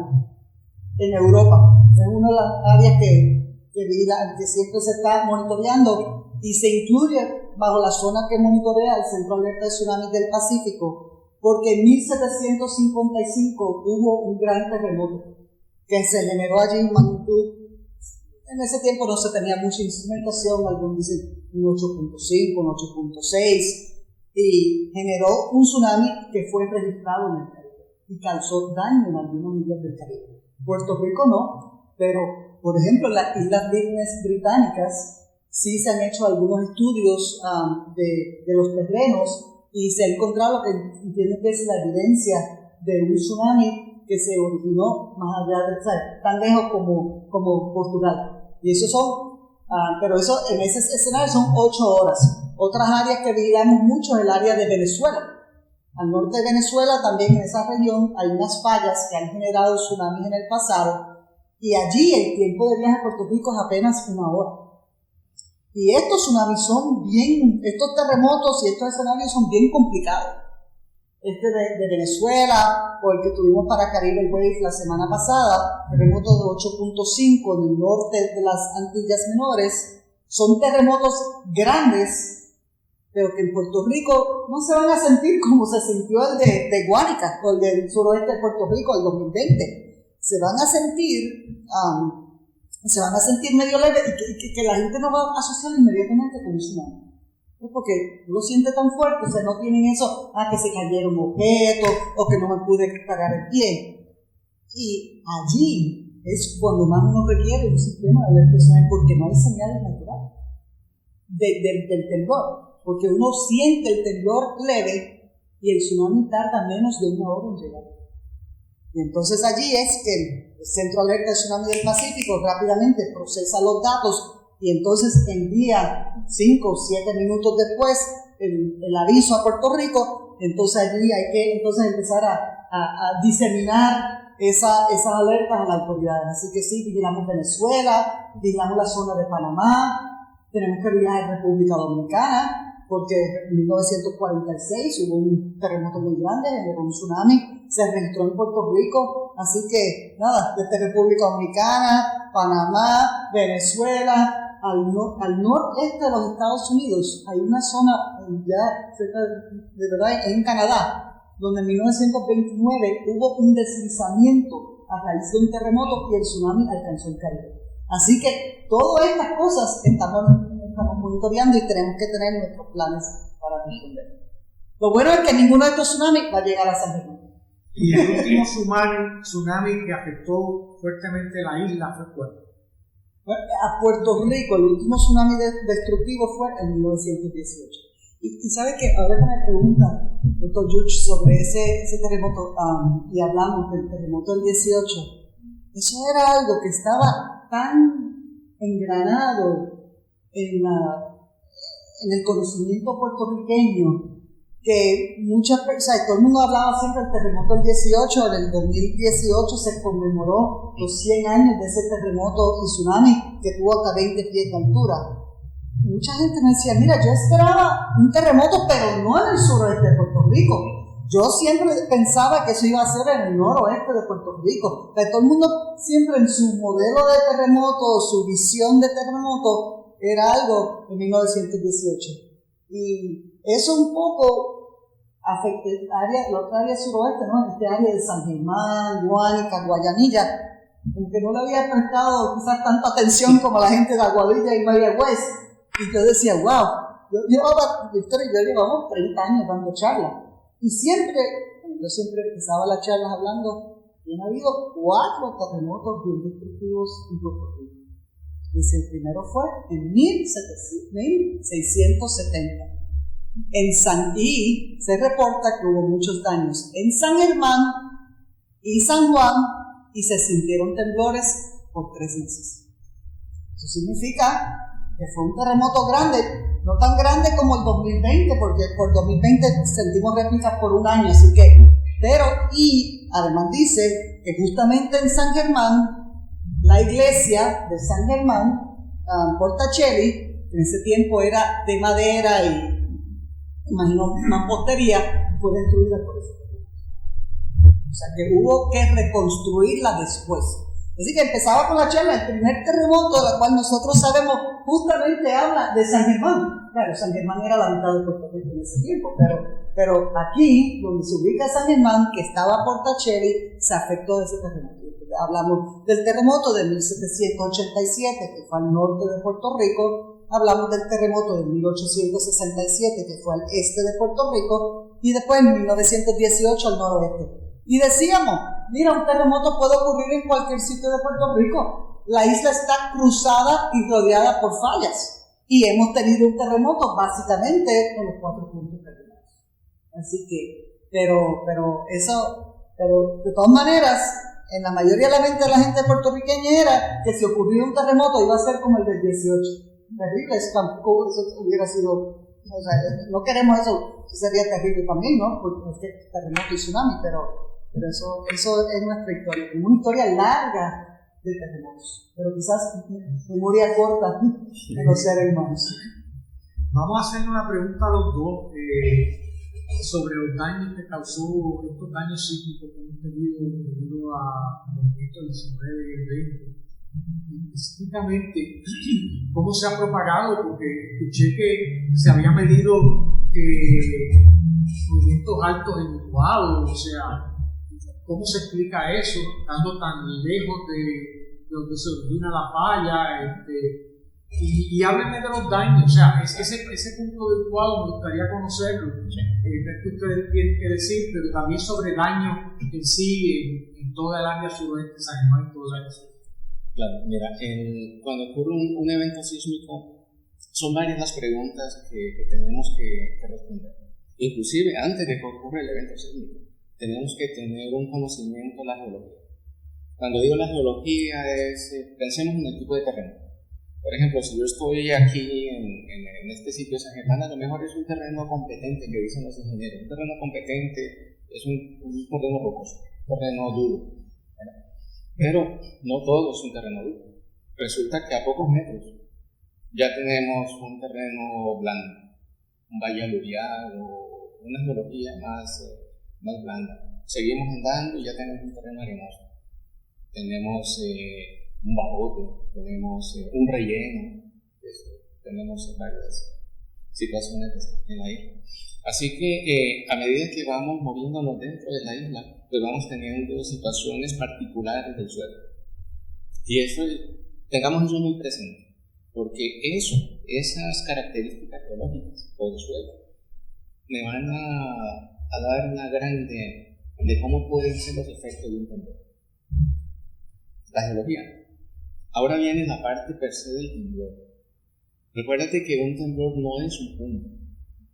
en Europa. Es una de las áreas que siempre se está monitoreando y se incluye bajo la zona que monitorea el Centro de Alerta de Tsunamis del Pacífico, porque en 1755 hubo un gran terremoto que se generó allí en magnitud. En ese tiempo no se tenía mucha instrumentación, algunos dicen un 8.5, un 8.6, y generó un tsunami que fue registrado en el Caribe y causó daño en algunos niveles del Caribe. Puerto Rico no, pero por ejemplo en las Islas Vírgenes Británicas sí se han hecho algunos estudios de los terrenos y se ha encontrado lo que entienden que es la evidencia de un tsunami que se originó más allá de tan lejos como Portugal. Y eso son, pero eso en ese escenario son 8 horas. Otras áreas que vigilamos mucho es el área de Venezuela. Al norte de Venezuela, también en esa región, hay unas fallas que han generado tsunamis en el pasado, y allí el tiempo de viaje a Puerto Rico es apenas 1 hora. Y estos tsunamis estos terremotos y estos escenarios son bien complicados. De Venezuela, o el que tuvimos para Caribe Wave la semana pasada, terremotos de 8.5 en el norte de las Antillas Menores, son terremotos grandes, pero que en Puerto Rico no se van a sentir como se sintió el de Guánica o el del suroeste de Puerto Rico el 2020. Se van a sentir medio leve y que la gente no va a asociar inmediatamente con un tsunami. Porque no lo siente tan fuerte, o sea, no tienen eso, que se cayeron objetos o que no me pude cagar el pie. Y allí es cuando más uno requiere un sistema de alerta tsunami, porque no hay señales naturales del temblor. Porque uno siente el temblor leve y el tsunami tarda menos de 1 hora en llegar. Y entonces allí es que el Centro de Alerta de Tsunami del Pacífico rápidamente procesa los datos y entonces envía 5 o 7 minutos después el aviso a Puerto Rico. Entonces allí hay que empezar a diseminar esas alertas a las autoridades. Así que sí, vigilamos Venezuela, vigilamos la zona de Panamá, tenemos que vigilar República Dominicana, porque en 1946 hubo un terremoto muy grande, generó un tsunami, se registró en Puerto Rico, así que nada, desde República Dominicana, Panamá, Venezuela, al noreste de los Estados Unidos, hay una zona ya cerca de verdad en Canadá, donde en 1929 hubo un deslizamiento a raíz de un terremoto y el tsunami alcanzó el Caribe. Así que todas estas cosas estamos monitoreando y tenemos que tener nuestros planes para responder. Lo bueno es que ninguno de estos tsunamis va a llegar a San Germán. Y el último tsunami que afectó fuertemente la isla fue ¿cuál? A Puerto Rico, el último tsunami destructivo fue en 1918. Y sabe que ahora que me pregunta, doctor Yuch, sobre ese terremoto, y hablamos del terremoto del 18, eso era algo que estaba tan engranado en el conocimiento puertorriqueño que muchas personas, todo el mundo hablaba siempre del terremoto del 18, en el 2018 se conmemoró los 100 años de ese terremoto y tsunami que tuvo hasta 20 pies de altura. Mucha gente me decía, mira, yo esperaba un terremoto, pero no en el suroeste de Puerto Rico. Yo siempre pensaba que eso iba a ser en el noroeste de Puerto Rico. Pero todo el mundo siempre en su modelo de terremoto, su visión de terremoto, era algo en 1918. Y eso un poco afecta la otra área suroeste, ¿no? Este área de San Germán, Guánica, Guayanilla, aunque no le había prestado quizás tanta atención como la gente de Aguadilla y Mayagüez. Y yo decía, wow, Víctor y yo llevamos 30 años dando charlas. Y yo siempre empezaba las charlas hablando Y han habido 4 terremotos bien destructivos en Puerto Rico. El primero fue en 1670. Y se reporta que hubo muchos daños en San Germán y San Juan, y se sintieron temblores por 3 meses. Eso significa que fue un terremoto grande, no tan grande como el 2020, porque por 2020 sentimos réplicas por un año, así que, y además dice que justamente en San Germán, la iglesia de San Germán, Portacelli, en ese tiempo era de madera y imagino mampostería, fue destruida por eso. O sea que hubo que reconstruirla después. Así que empezaba con la charla, el primer terremoto, del cual nosotros sabemos, justamente habla de San Germán. Claro, San Germán era la mitad de Puerto Rico en ese tiempo, pero aquí, donde se ubica San Germán, que estaba Portacelli, se afectó de ese terremoto. Hablamos del terremoto de 1787, que fue al norte de Puerto Rico. Hablamos del terremoto de 1867, que fue al este de Puerto Rico, y después en 1918 al noroeste. Y decíamos, mira, un terremoto puede ocurrir en cualquier sitio de Puerto Rico. La isla está cruzada y rodeada por fallas. Y hemos tenido un terremoto básicamente en los 4 puntos cardinales. Así que, pero de todas maneras, en la mayoría de la mente de la gente puertorriqueña era que si ocurría un terremoto iba a ser como el del 18. Terrible, eso tampoco, eso hubiera sido, o sea, no queremos eso, sería terrible también, ¿no? Porque este terremoto y tsunami, pero eso es nuestra historia, es una historia larga de terremotos, pero quizás memoria corta de los seres humanos. Vamos a hacerle una pregunta a los dos sobre los daños que causó estos daños sísmicos que hemos tenido debido a movimientos del 19 y el 20. Específicamente, cómo se ha propagado, porque escuché que se había medido movimientos altos en Utuado, o sea, ¿cómo se explica eso, estando tan lejos de donde se origina la falla? Y háblenme de los daños, o sea, ese punto de Utuado me gustaría conocerlo, que ustedes tienen que decir, pero también sobre daños en sí, en toda el área suroeste, San Germán y todo eso. Claro, mira, cuando ocurre un evento sísmico, son varias las preguntas que tenemos que responder. Inclusive, antes de que ocurra el evento sísmico, tenemos que tener un conocimiento de la geología. Cuando digo la geología pensemos en el tipo de terreno. Por ejemplo, si yo estoy aquí en este sitio de San Germán, a lo mejor es un terreno competente, que dicen los ingenieros. Un terreno competente es un terreno rocoso, un terreno duro. Pero no todo es un terreno duro. Resulta que a pocos metros ya tenemos un terreno blando, un valle aluvial o una geología más blanda. Seguimos andando y ya tenemos un terreno arenoso. Tenemos un barrote, tenemos un relleno, tenemos varias situaciones en la isla. Así que a medida que vamos moviéndonos dentro de la isla, pues vamos teniendo situaciones particulares del suelo. Y tengamos eso muy presente, porque esas características geológicas o del suelo, me van a dar una gran idea de cómo pueden ser los efectos de un temblor. La geología. Ahora viene la parte per se del temblor. Recuérdate que un temblor no es un punto.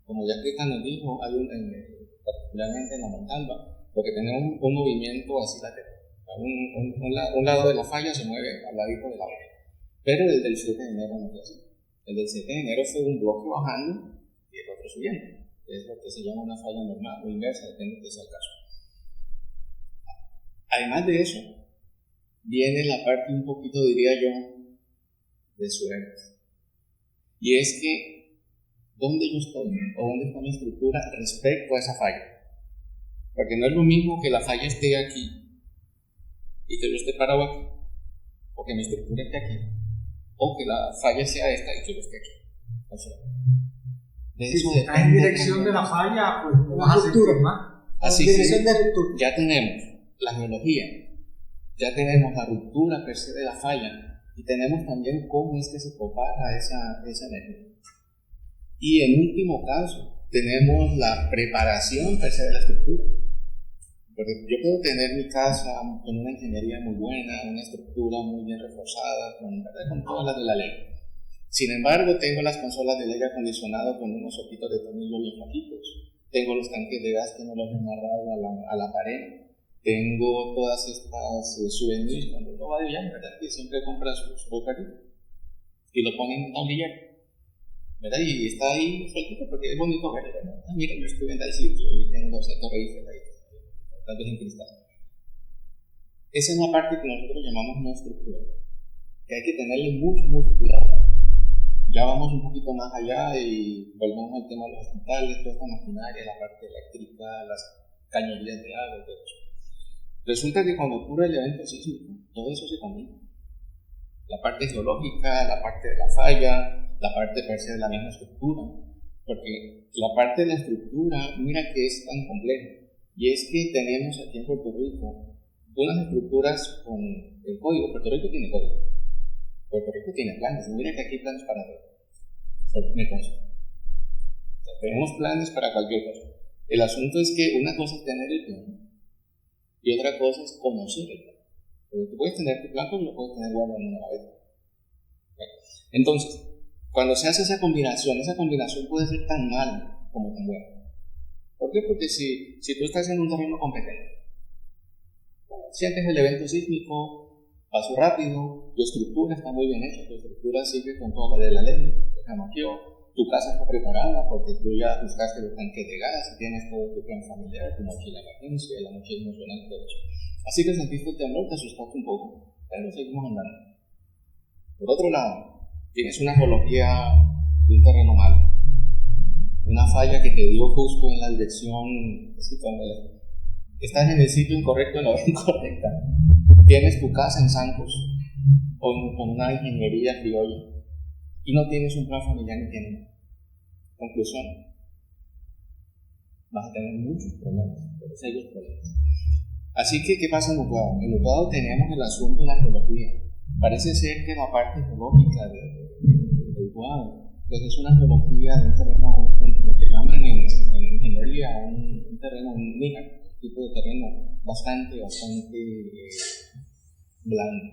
Como ya Cristian nos dijo, particularmente en la Montalva, porque tenemos un movimiento así lateral. Un lado de la falla se mueve al ladito de la otra. Pero el del 7 de enero no fue así. El del 7 de enero fue un bloque bajando y el otro subiendo. Es lo que se llama una falla normal o inversa, depende de sea el caso. Además de eso, viene la parte un poquito, diría yo, de suerte. Y es que, ¿dónde yo estoy? ¿O dónde está mi estructura respecto a esa falla? Porque no es lo mismo que la falla esté aquí y que yo esté parado aquí, o que mi estructura esté aquí, o que la falla sea esta y que yo esté aquí. O sea, si está en dirección de la falla, pues vas a sentir más. Así que ya tenemos la geología, ya tenemos la ruptura per se de la falla, y tenemos también cómo es que se propaga esa energía. Y en último caso, tenemos la preparación per se de la estructura. Porque yo puedo tener mi casa con una ingeniería muy buena, una estructura muy bien reforzada, con todas las de la ley. Sin embargo, tengo las consolas de aire acondicionado con unos ojitos de tornillo bien flaquitos. Tengo los tanques de gas que no los he amarrado a la pared. Tengo todas estas souvenirs cuando uno va de viaje, ¿verdad? Que siempre compra su bocadillo y lo pone en un tablillero, ¿verdad? Y está ahí sueltito porque es bonito ver, ¿verdad? Mira, yo estuve en tal sitio y tengo esa torre Eiffel ahí, tal vez en cristal. Esa es una parte que nosotros llamamos una estructura, que hay que tenerle mucho cuidado. Ya vamos un poquito más allá y volvemos al tema de los hospitales, toda esta maquinaria, la parte eléctrica, las cañerías de agua y todo eso. Resulta que cuando ocurre el evento sísmico, todo eso se combina. La parte geológica, la parte de la falla, la parte per se de la misma estructura. Porque la parte de la estructura, mira que es tan compleja. Y es que tenemos aquí en Puerto Rico unas estructuras con el código. Puerto Rico tiene código. Puerto Rico tiene planes. Mira que aquí hay planes para todo. Me consta. O sea, tenemos planes para cualquier cosa. El asunto es que una cosa es tener el plan y otra cosa es conocer el plan. Porque tú puedes tener tu plan, pero lo puedes tener guardado en una gaveta. Entonces, cuando se hace esa combinación puede ser tan mala como tan buena. ¿Por qué? Porque si tú estás en un terreno competente, sientes el evento sísmico, pasó rápido, tu estructura está muy bien hecha, tu estructura sigue con toda la de la ley, se jamaqueó, tu casa está preparada porque tú ya buscaste los tanques de gas, tienes todo tu plan familiar, tu mochila de emergencia, la mochila emocional, todo eso. Así que sentiste el temblor, te asustaste un poco, pero seguimos andando. Por otro lado, tienes una geología de un terreno malo, una falla que te dio justo en la dirección, estás en el sitio incorrecto en la hora incorrecta, tienes tu casa en zancos con una ingeniería criolla y no tienes un plan familiar ni tienes nada. Conclusión, vas a tener muchos problemas, pero serios problemas. Así que, ¿qué pasa en Utuado? En Utuado tenemos el asunto de la geología. Parece ser que la parte geológica de Utuado pues es una geología de un terreno, lo que llaman en ingeniería un terreno, un tipo de terreno bastante blando,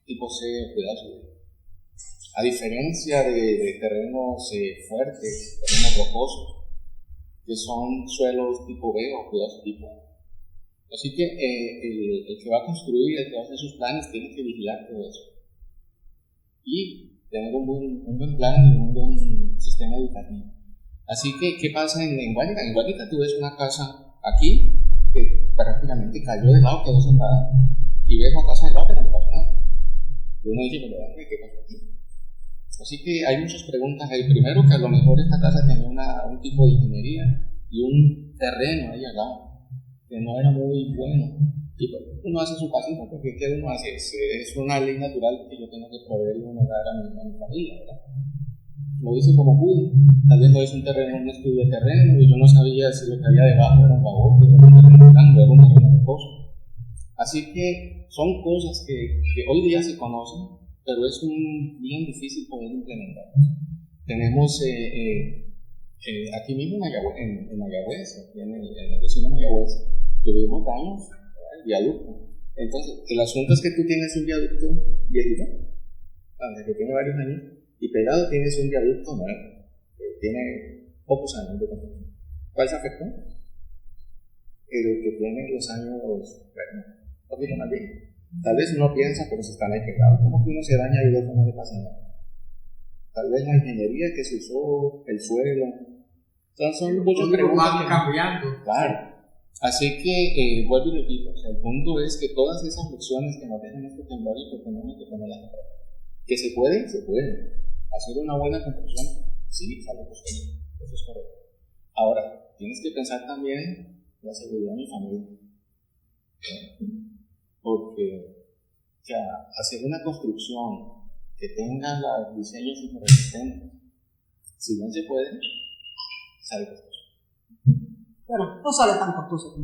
tipo C, cuidado. A diferencia de terrenos fuertes, terrenos rocosos, que son suelos tipo B o cuidados tipo A. Así que el que va a construir, el que va a hacer sus planes, tiene que vigilar todo eso. Y tener un buen plan y un buen sistema educativo. Así que, ¿qué pasa en Guánica? En Guánica tú ves una casa aquí que prácticamente cayó de lado, quedó sentada. Y ves una casa de lado que no le pasó nada. Y uno dice, pero ¿qué pasó aquí? Así que hay muchas preguntas ahí. Primero, que a lo mejor esta casa tenía un tipo de ingeniería y un terreno ahí al lado que no era muy bueno. Y pues, uno hace su casita, porque ¿qué uno hace? Es una ley natural que yo tengo que proveerle un hogar a mi familia, ¿verdad? Lo hice como pude. Tal vez no hice un estudio de terreno y yo no sabía si lo que había debajo era un babote, era un terreno blando, era un terreno rocoso. Así que son cosas que hoy día se conocen, pero es bien difícil poder implementar. Tenemos aquí mismo en Mayagüez, aquí en el vecino Mayagüez, tuvimos daños al viaducto. Entonces, el asunto es que tú tienes un viaducto viejito, que tiene varios años, y pegado tienes un viaducto nuevo, que tiene pocos años de construcción. ¿Cuál se afectó? El que tiene los años, bueno, un poquito más bien. Tal vez uno piensa, pero se están ahí pegados. ¿Cómo que uno se daña y otro no le pasa nada? Tal vez la ingeniería que se usó, el suelo. Entonces son muchas preguntas que van cambiando. Claro. Así que, vuelvo y repito, o sea, el punto es que todas esas lecciones que nos dejan este temblor, pues tenemos que ponerlas en práctica. Que se puede. Hacer una buena construcción, sí, sale posible. Eso es correcto. Ahora, tienes que pensar también la seguridad de mi familia. Porque, o sea, hacer una construcción que tenga los diseños resistentes, si bien se puede, sale costoso. Pero no sale tan costoso.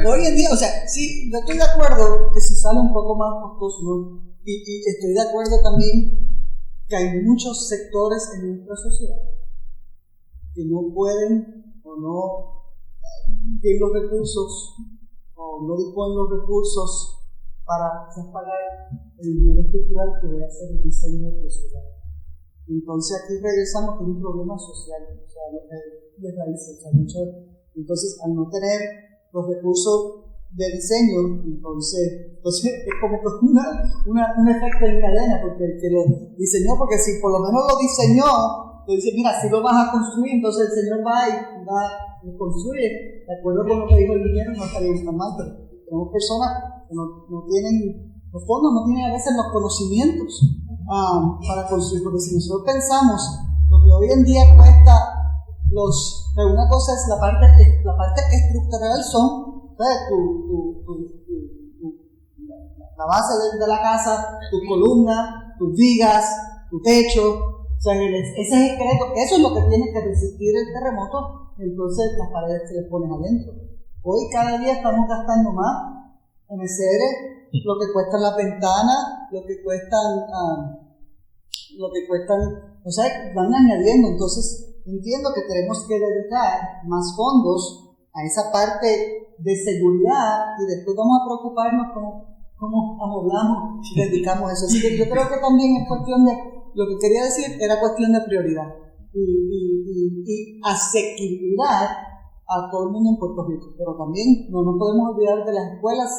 Hoy en día, o sea, sí, yo estoy de acuerdo que si sale un poco más costoso, ¿no? Y estoy de acuerdo también que hay muchos sectores en nuestra sociedad que no pueden o no tienen los recursos o no disponen los recursos para pagar el dinero estructural que debe hacer el diseño de ciudad. Entonces aquí regresamos con un problema social, o sea, de raíces, o sea, entonces al no tener los recursos de diseño, entonces es como un efecto en cadena, porque el que lo diseñó, porque si por lo menos lo diseñó, le dice, mira, si lo vas a construir, entonces el Señor va y construye, de acuerdo con lo que dijo el ingeniero, no estaría tan mal, pero tenemos personas que no tienen los fondos, no tienen a veces los conocimientos para construir, porque si nosotros pensamos lo que hoy en día cuesta pero una cosa es la parte estructural son la base de la casa, tus columnas, tus vigas, tu techo, o sea, ese esqueleto, eso es lo que tiene que resistir el terremoto, entonces las paredes se les ponen adentro. Hoy cada día estamos gastando más en MSR, lo que cuestan las ventanas, lo que cuestan, o sea, van añadiendo. Entonces entiendo que tenemos que dedicar más fondos a esa parte de seguridad y después vamos a preocuparnos cómo amoblamos y dedicamos eso. Así que yo creo que también es cuestión de, lo que quería decir era cuestión de prioridad y asequibilidad a todo el mundo en Puerto Rico, pero también no nos podemos olvidar de las escuelas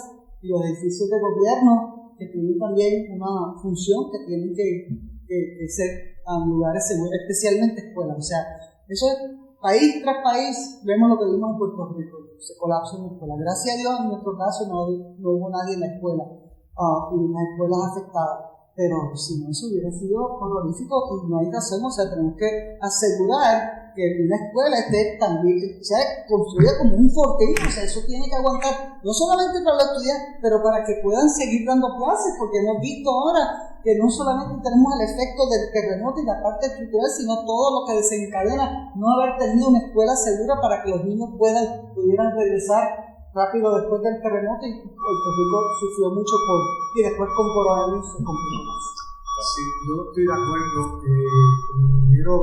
y los edificios de gobierno que tienen también una función, que tienen que ser lugares seguros, especialmente escuelas. O sea, eso es país tras país, vemos lo que vimos en Puerto Rico, se colapsa una escuela. Gracias a Dios, en nuestro caso no hubo nadie en la escuela y en las escuelas afectadas, pero si no, eso hubiera sido horrorífico y no hay razón. O sea, tenemos que asegurar que una escuela esté también, o sea, construida como un fortín. O sea, eso tiene que aguantar, no solamente para los estudiantes, pero para que puedan seguir dando clases, porque hemos visto ahora que no solamente tenemos el efecto del terremoto y la parte estructural, sino todo lo que desencadena no haber tenido una escuela segura para que los niños pudieran regresar rápido después del terremoto, y Puerto Rico sufrió mucho y después con coronavirus se complicó más. Sí, yo estoy de acuerdo. Como ingeniero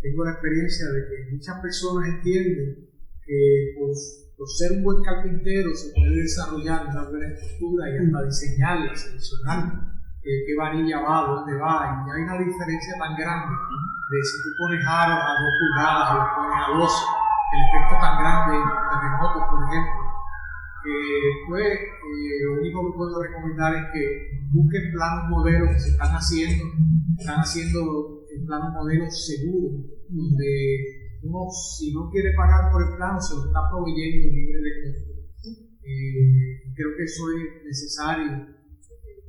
tengo la experiencia de que muchas personas entienden que por ser un buen carpintero se puede desarrollar una buena estructura y hasta diseñarla, seleccionar qué varilla va, dónde va, y hay una diferencia tan grande de si tú pones aros a 2 pulgadas o los pones a 12, el efecto tan grande en los terremotos, por ejemplo. Lo único que puedo recomendar es que busquen planos modelos que se están haciendo planos modelos seguros, donde uno, si no quiere pagar por el plano, se lo está proveyendo libre de costo. Creo que eso es necesario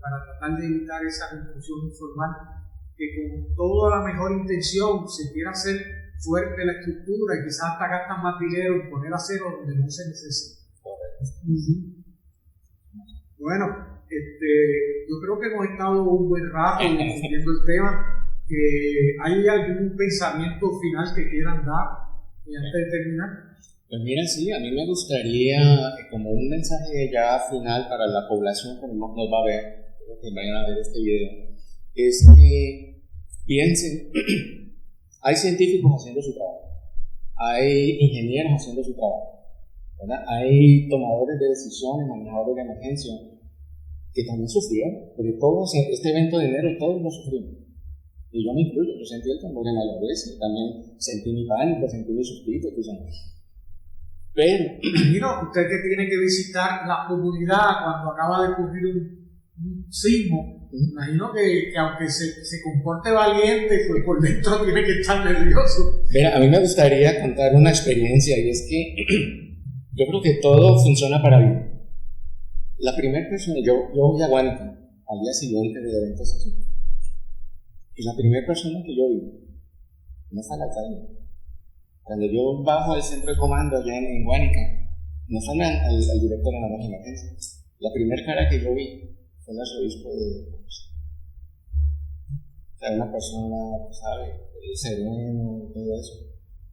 para tratar de evitar esa construcción informal, que con toda la mejor intención se quiera hacer fuerte la estructura y quizás hasta gastan más dinero en poner acero donde no se necesita. Bueno, yo creo que hemos estado un buen rato discutiendo el tema. ¿Hay algún pensamiento final que quieran dar antes de terminar? Pues mira, sí, a mí me gustaría, como un mensaje ya final para la población que nos va a ver, creo que vayan a ver este video, es que piensen, hay científicos haciendo su trabajo, hay ingenieros haciendo su trabajo, ¿verdad? Hay tomadores de decisiones, manejadores de emergencia, que también sufrieron, porque todos, este evento de enero, todos lo sufrimos. Y yo me incluyo, yo sentí el temor en la iglesia, también sentí mi pánico, sentí mi suspito, pero usted que tiene que visitar la comunidad cuando acaba de ocurrir un sismo, imagino que aunque se comporte valiente, pues por dentro tiene que estar nervioso. Mira, a mí me gustaría contar una experiencia, y es que yo creo que todo funciona para bien. La primera persona, yo voy a Guánica al día siguiente del evento sismo, y la primera persona que yo vi no está en la calle. Cuando yo bajo al centro de comando allá en Guánica, no fue al director de la emergencia. La primera cara que yo vi fue el arzobispo de... O sea, una persona, ¿sabe? Sereno y todo eso.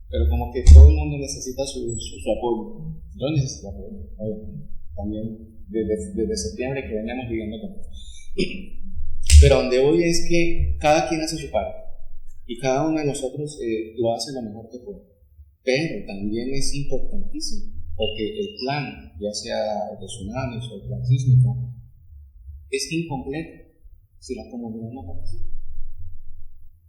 Pero como que todo el mundo necesita su apoyo. Yo necesito apoyo. También desde septiembre que veníamos viviendo con esto. Pero donde voy es que cada quien hace su parte. Y cada uno de nosotros lo hace lo mejor que puede. Pero también es importantísimo porque el plan, ya sea de tsunamis o el plan sísmico, es incompleto si la comunidad no participa.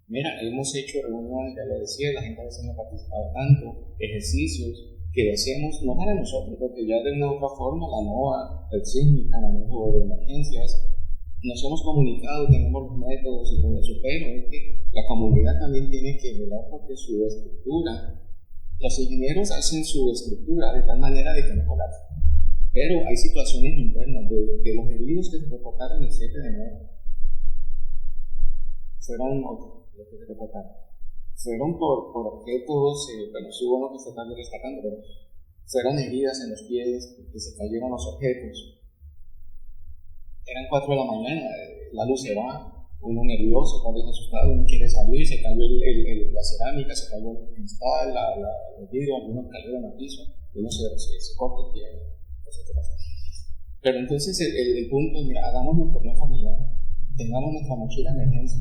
Mira, hemos hecho reuniones, ya lo decía, la gente a veces no ha participado tanto, ejercicios que hacemos no para nosotros, porque ya de una u otra forma la NOAA, el sísmica, el manejo de emergencias, nos hemos comunicado, tenemos los métodos y todo eso, pero es que la comunidad también tiene que velar porque su estructura, los ingenieros hacen su estructura de tal manera de que no colapse. Pero hay situaciones internas de los heridos que se reportaron el 7 de enero. Fueron los que se reportaron. Fueron por objetos, bueno, sí hubo uno que se están rescatando, pero fueron heridas en los pies, que se cayeron los objetos. Eran 4 de la mañana, la luz se va, uno nervioso, tal vez asustado, uno quiere salir, se cayó la cerámica, se cayó el cristal, el vidrio, algunos cayeron al piso, uno se corta el pie, cosas que pasan. Pero entonces el punto es, mira, hagamos nuestro plan familiar, tengamos nuestra mochila de emergencia.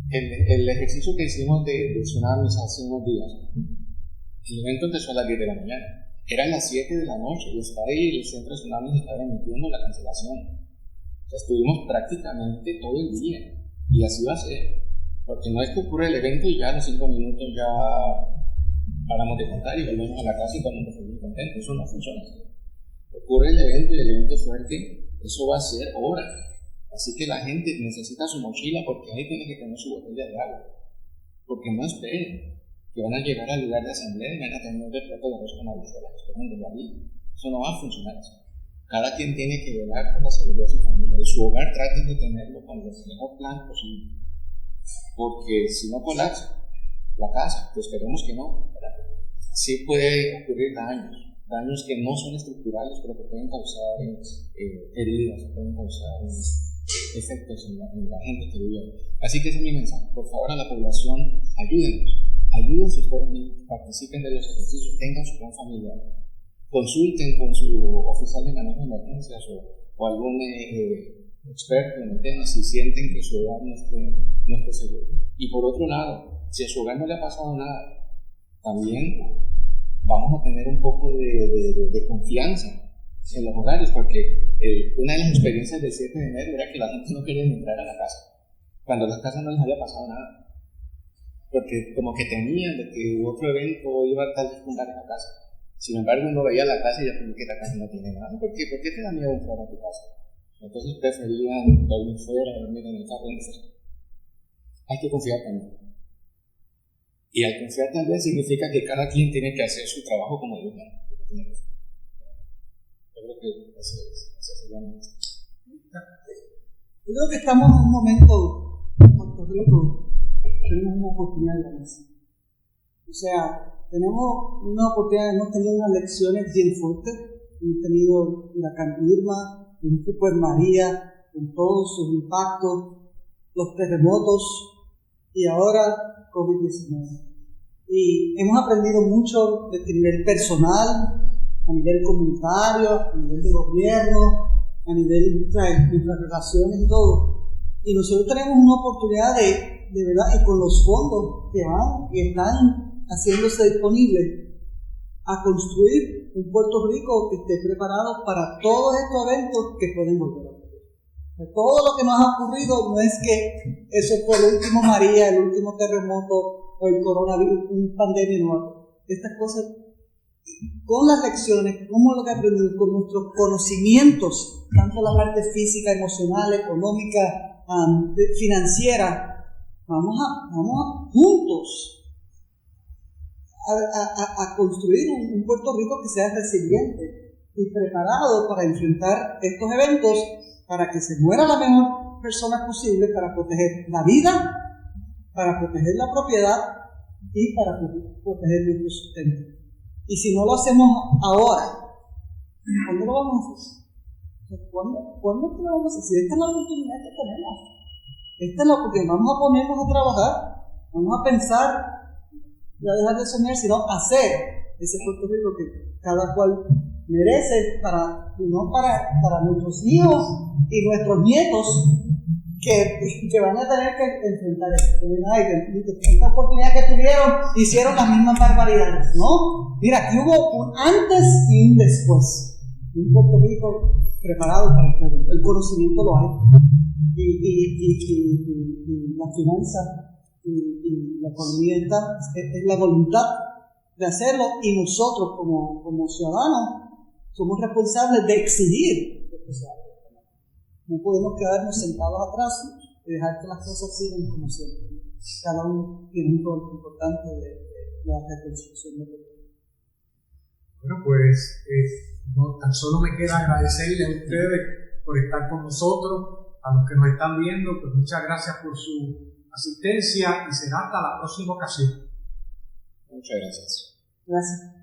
El ejercicio que hicimos de tsunamis hace unos días, el evento empezó a las 10 de la mañana, eran las 7 de la noche, y está ahí, el centro de tsunamis estaba emitiendo la cancelación. O sea, estuvimos prácticamente todo el día, y así va a ser, porque no es que ocurre el evento y ya a los 5 minutos ya paramos de contar y volvemos a la casa y todo el mundo feliz y contento. Eso no funciona así. Ocurre el evento y el evento fuerte, eso va a ser horas. Así que la gente necesita su mochila porque ahí tiene que tener su botella de agua. Porque no esperen que van a llegar al lugar de asamblea y van a tener el plato de arroz con habichuelas esperando ahí. Eso no va a funcionar así. Cada quien tiene que velar por la seguridad de su familia. De su hogar traten de tenerlo con el mejor plan posible. Porque si no colapsa la casa, que esperemos que no, sí puede ocurrir daños que no son estructurales, pero que pueden causar heridas, pueden causar efectos en la gente que vive. Así que ese es mi mensaje. Por favor, a la población, ayúdense ustedes mismos, participen de los ejercicios, tengan su plan familiar, consulten con su oficial de manejo de emergencias o algún experto en el tema si sienten que su hogar no esté seguro. Y por otro lado, si a su hogar no le ha pasado nada, también vamos a tener un poco de confianza en los hogares, porque una de las experiencias del 7 de enero era que la gente no quería entrar a la casa, cuando a las casas no les había pasado nada, porque como que temían de que otro evento iba a tal vez fundar en la casa. Sin embargo, uno veía la casa y ya pensé que la casa no tiene nada. ¿Por qué te da miedo entrar a tu casa? Entonces preferían dormir fuera, dormir en el carro. Hay que confiar también. Y al confiar también significa que cada quien tiene que hacer su trabajo como Dios manda. Yo creo que eso sería mi mensaje. Yo creo que estamos en un momento en Puerto Rico, tenemos una oportunidad grande. O sea, tenemos una oportunidad, hemos tenido unas lecciones bien fuertes, hemos tenido huracán Irma, pues María, con todos sus impactos, los terremotos y ahora COVID-19. Y hemos aprendido mucho desde el nivel personal, a nivel comunitario, a nivel de gobierno, a nivel de nuestras relaciones y todo. Y nosotros tenemos una oportunidad de verdad, y con los fondos que van y están haciéndose disponibles, a construir un Puerto Rico que esté preparado para todos estos eventos que pueden volver a ocurrir. Todo lo que nos ha ocurrido no es que eso fue el último María, el último terremoto o el coronavirus, una pandemia nueva. Estas cosas, con las lecciones, como lo que aprendimos, con nuestros conocimientos, tanto la parte física, emocional, económica, financiera, vamos a juntos a construir un Puerto Rico que sea resiliente y preparado para enfrentar estos eventos, para que se muera la mejor persona posible, para proteger la vida, para proteger la propiedad y para proteger nuestro sustento. Y si no lo hacemos ahora, ¿cuándo lo vamos a hacer? ¿Cuándo lo vamos a hacer? Esta es la oportunidad que tenemos. Esta es la oportunidad. Vamos a ponernos a trabajar, vamos a pensar, no dejar de soñar, sino hacer ese Puerto Rico que cada cual merece para nuestros hijos y nuestros nietos, que van a tener que enfrentar esto. Esta oportunidad que tuvieron, hicieron las mismas barbaridades, ¿no? Mira, aquí hubo un antes y un después. Un Puerto Rico preparado para el conocimiento lo hay. Y la finanza y la economía es la voluntad de hacerlo, y nosotros como ciudadanos somos responsables de exigir que se haga. No podemos quedarnos sentados atrás y dejar que las cosas sigan como siempre. Cada uno tiene un rol importante de la reconstrucción de Puerto Rico. Bueno, pues no, tan solo me queda agradecerle a ustedes por estar con nosotros, a los que nos están viendo, pues muchas gracias por su asistencia y será hasta la próxima ocasión. Muchas gracias. Gracias.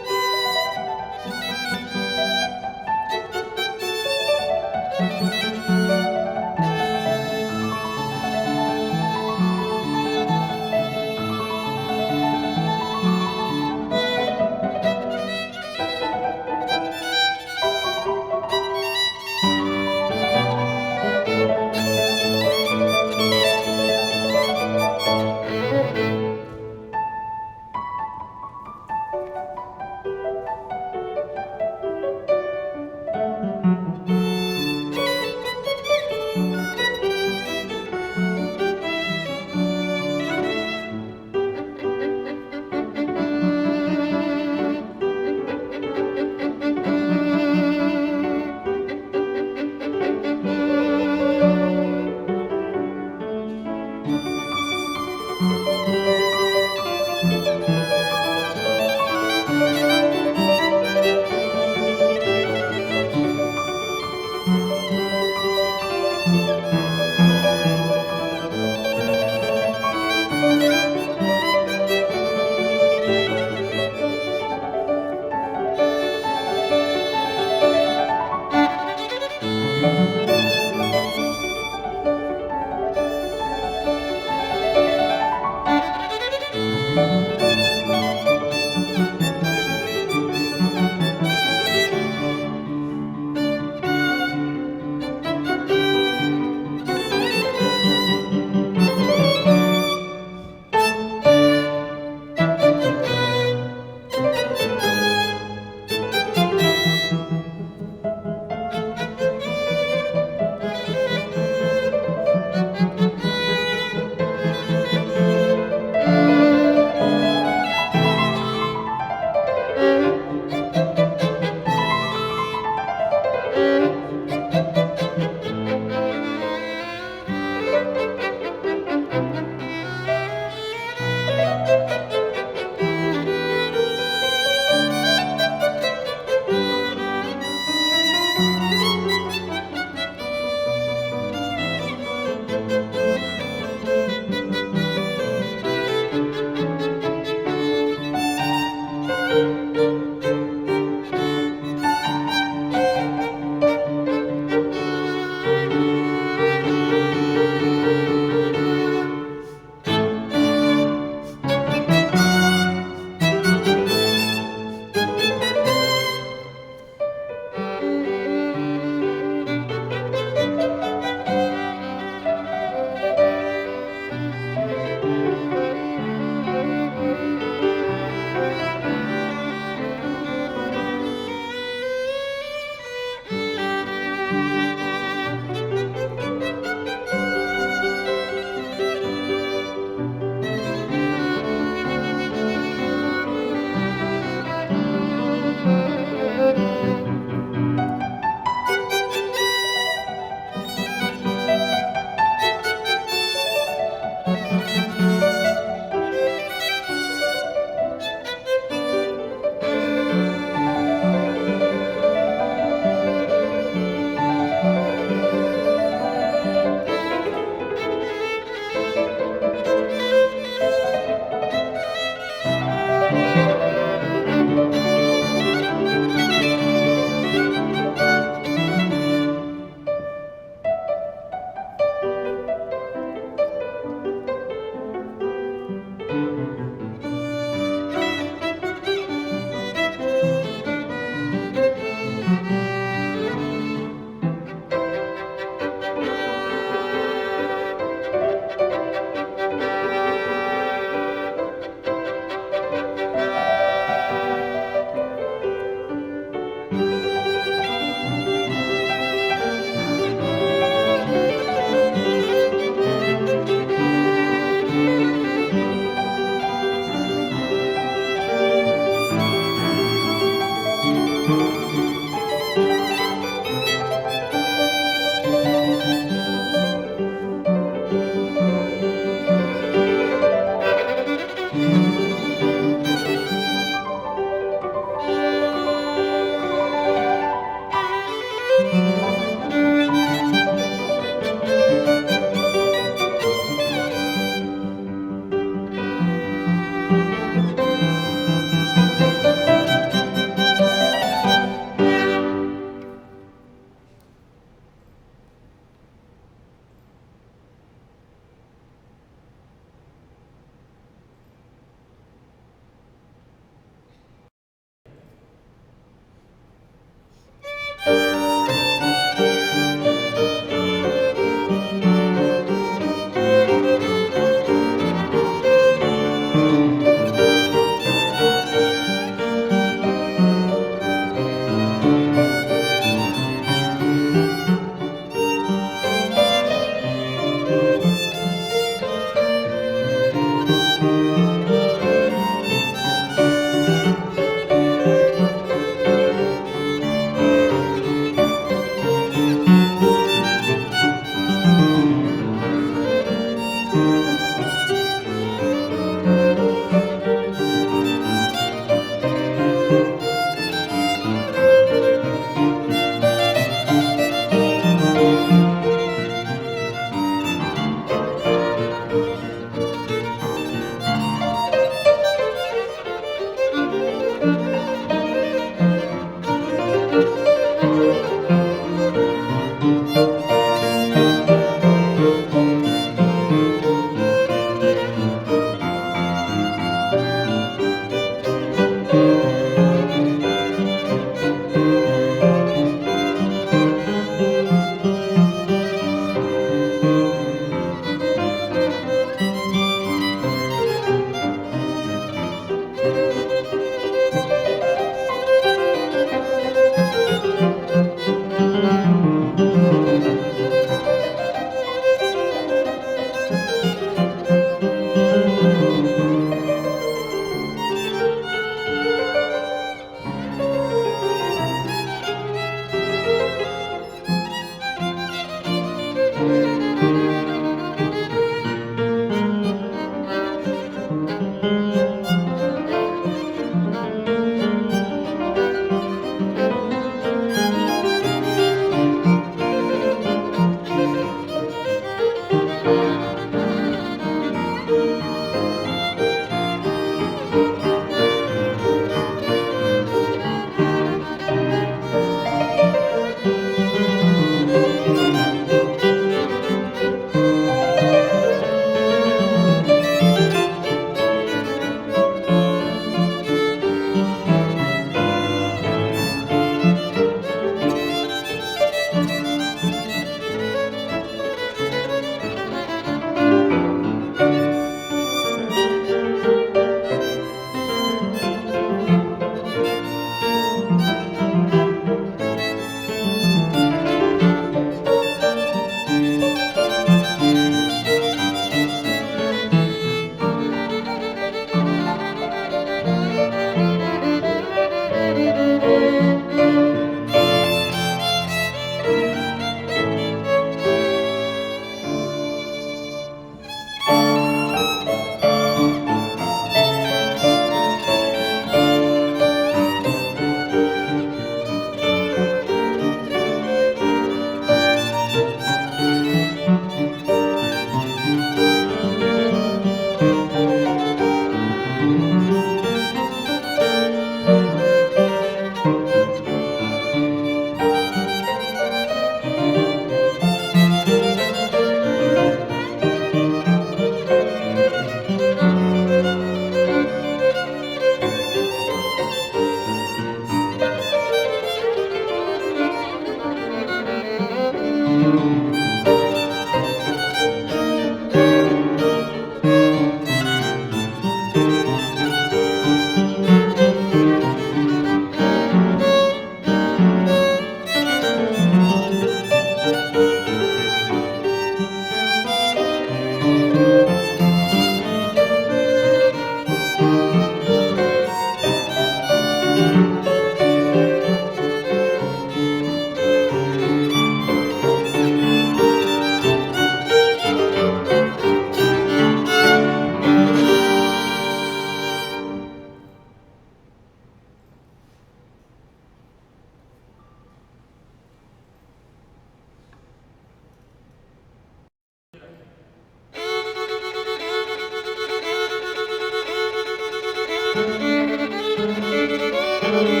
Gloria.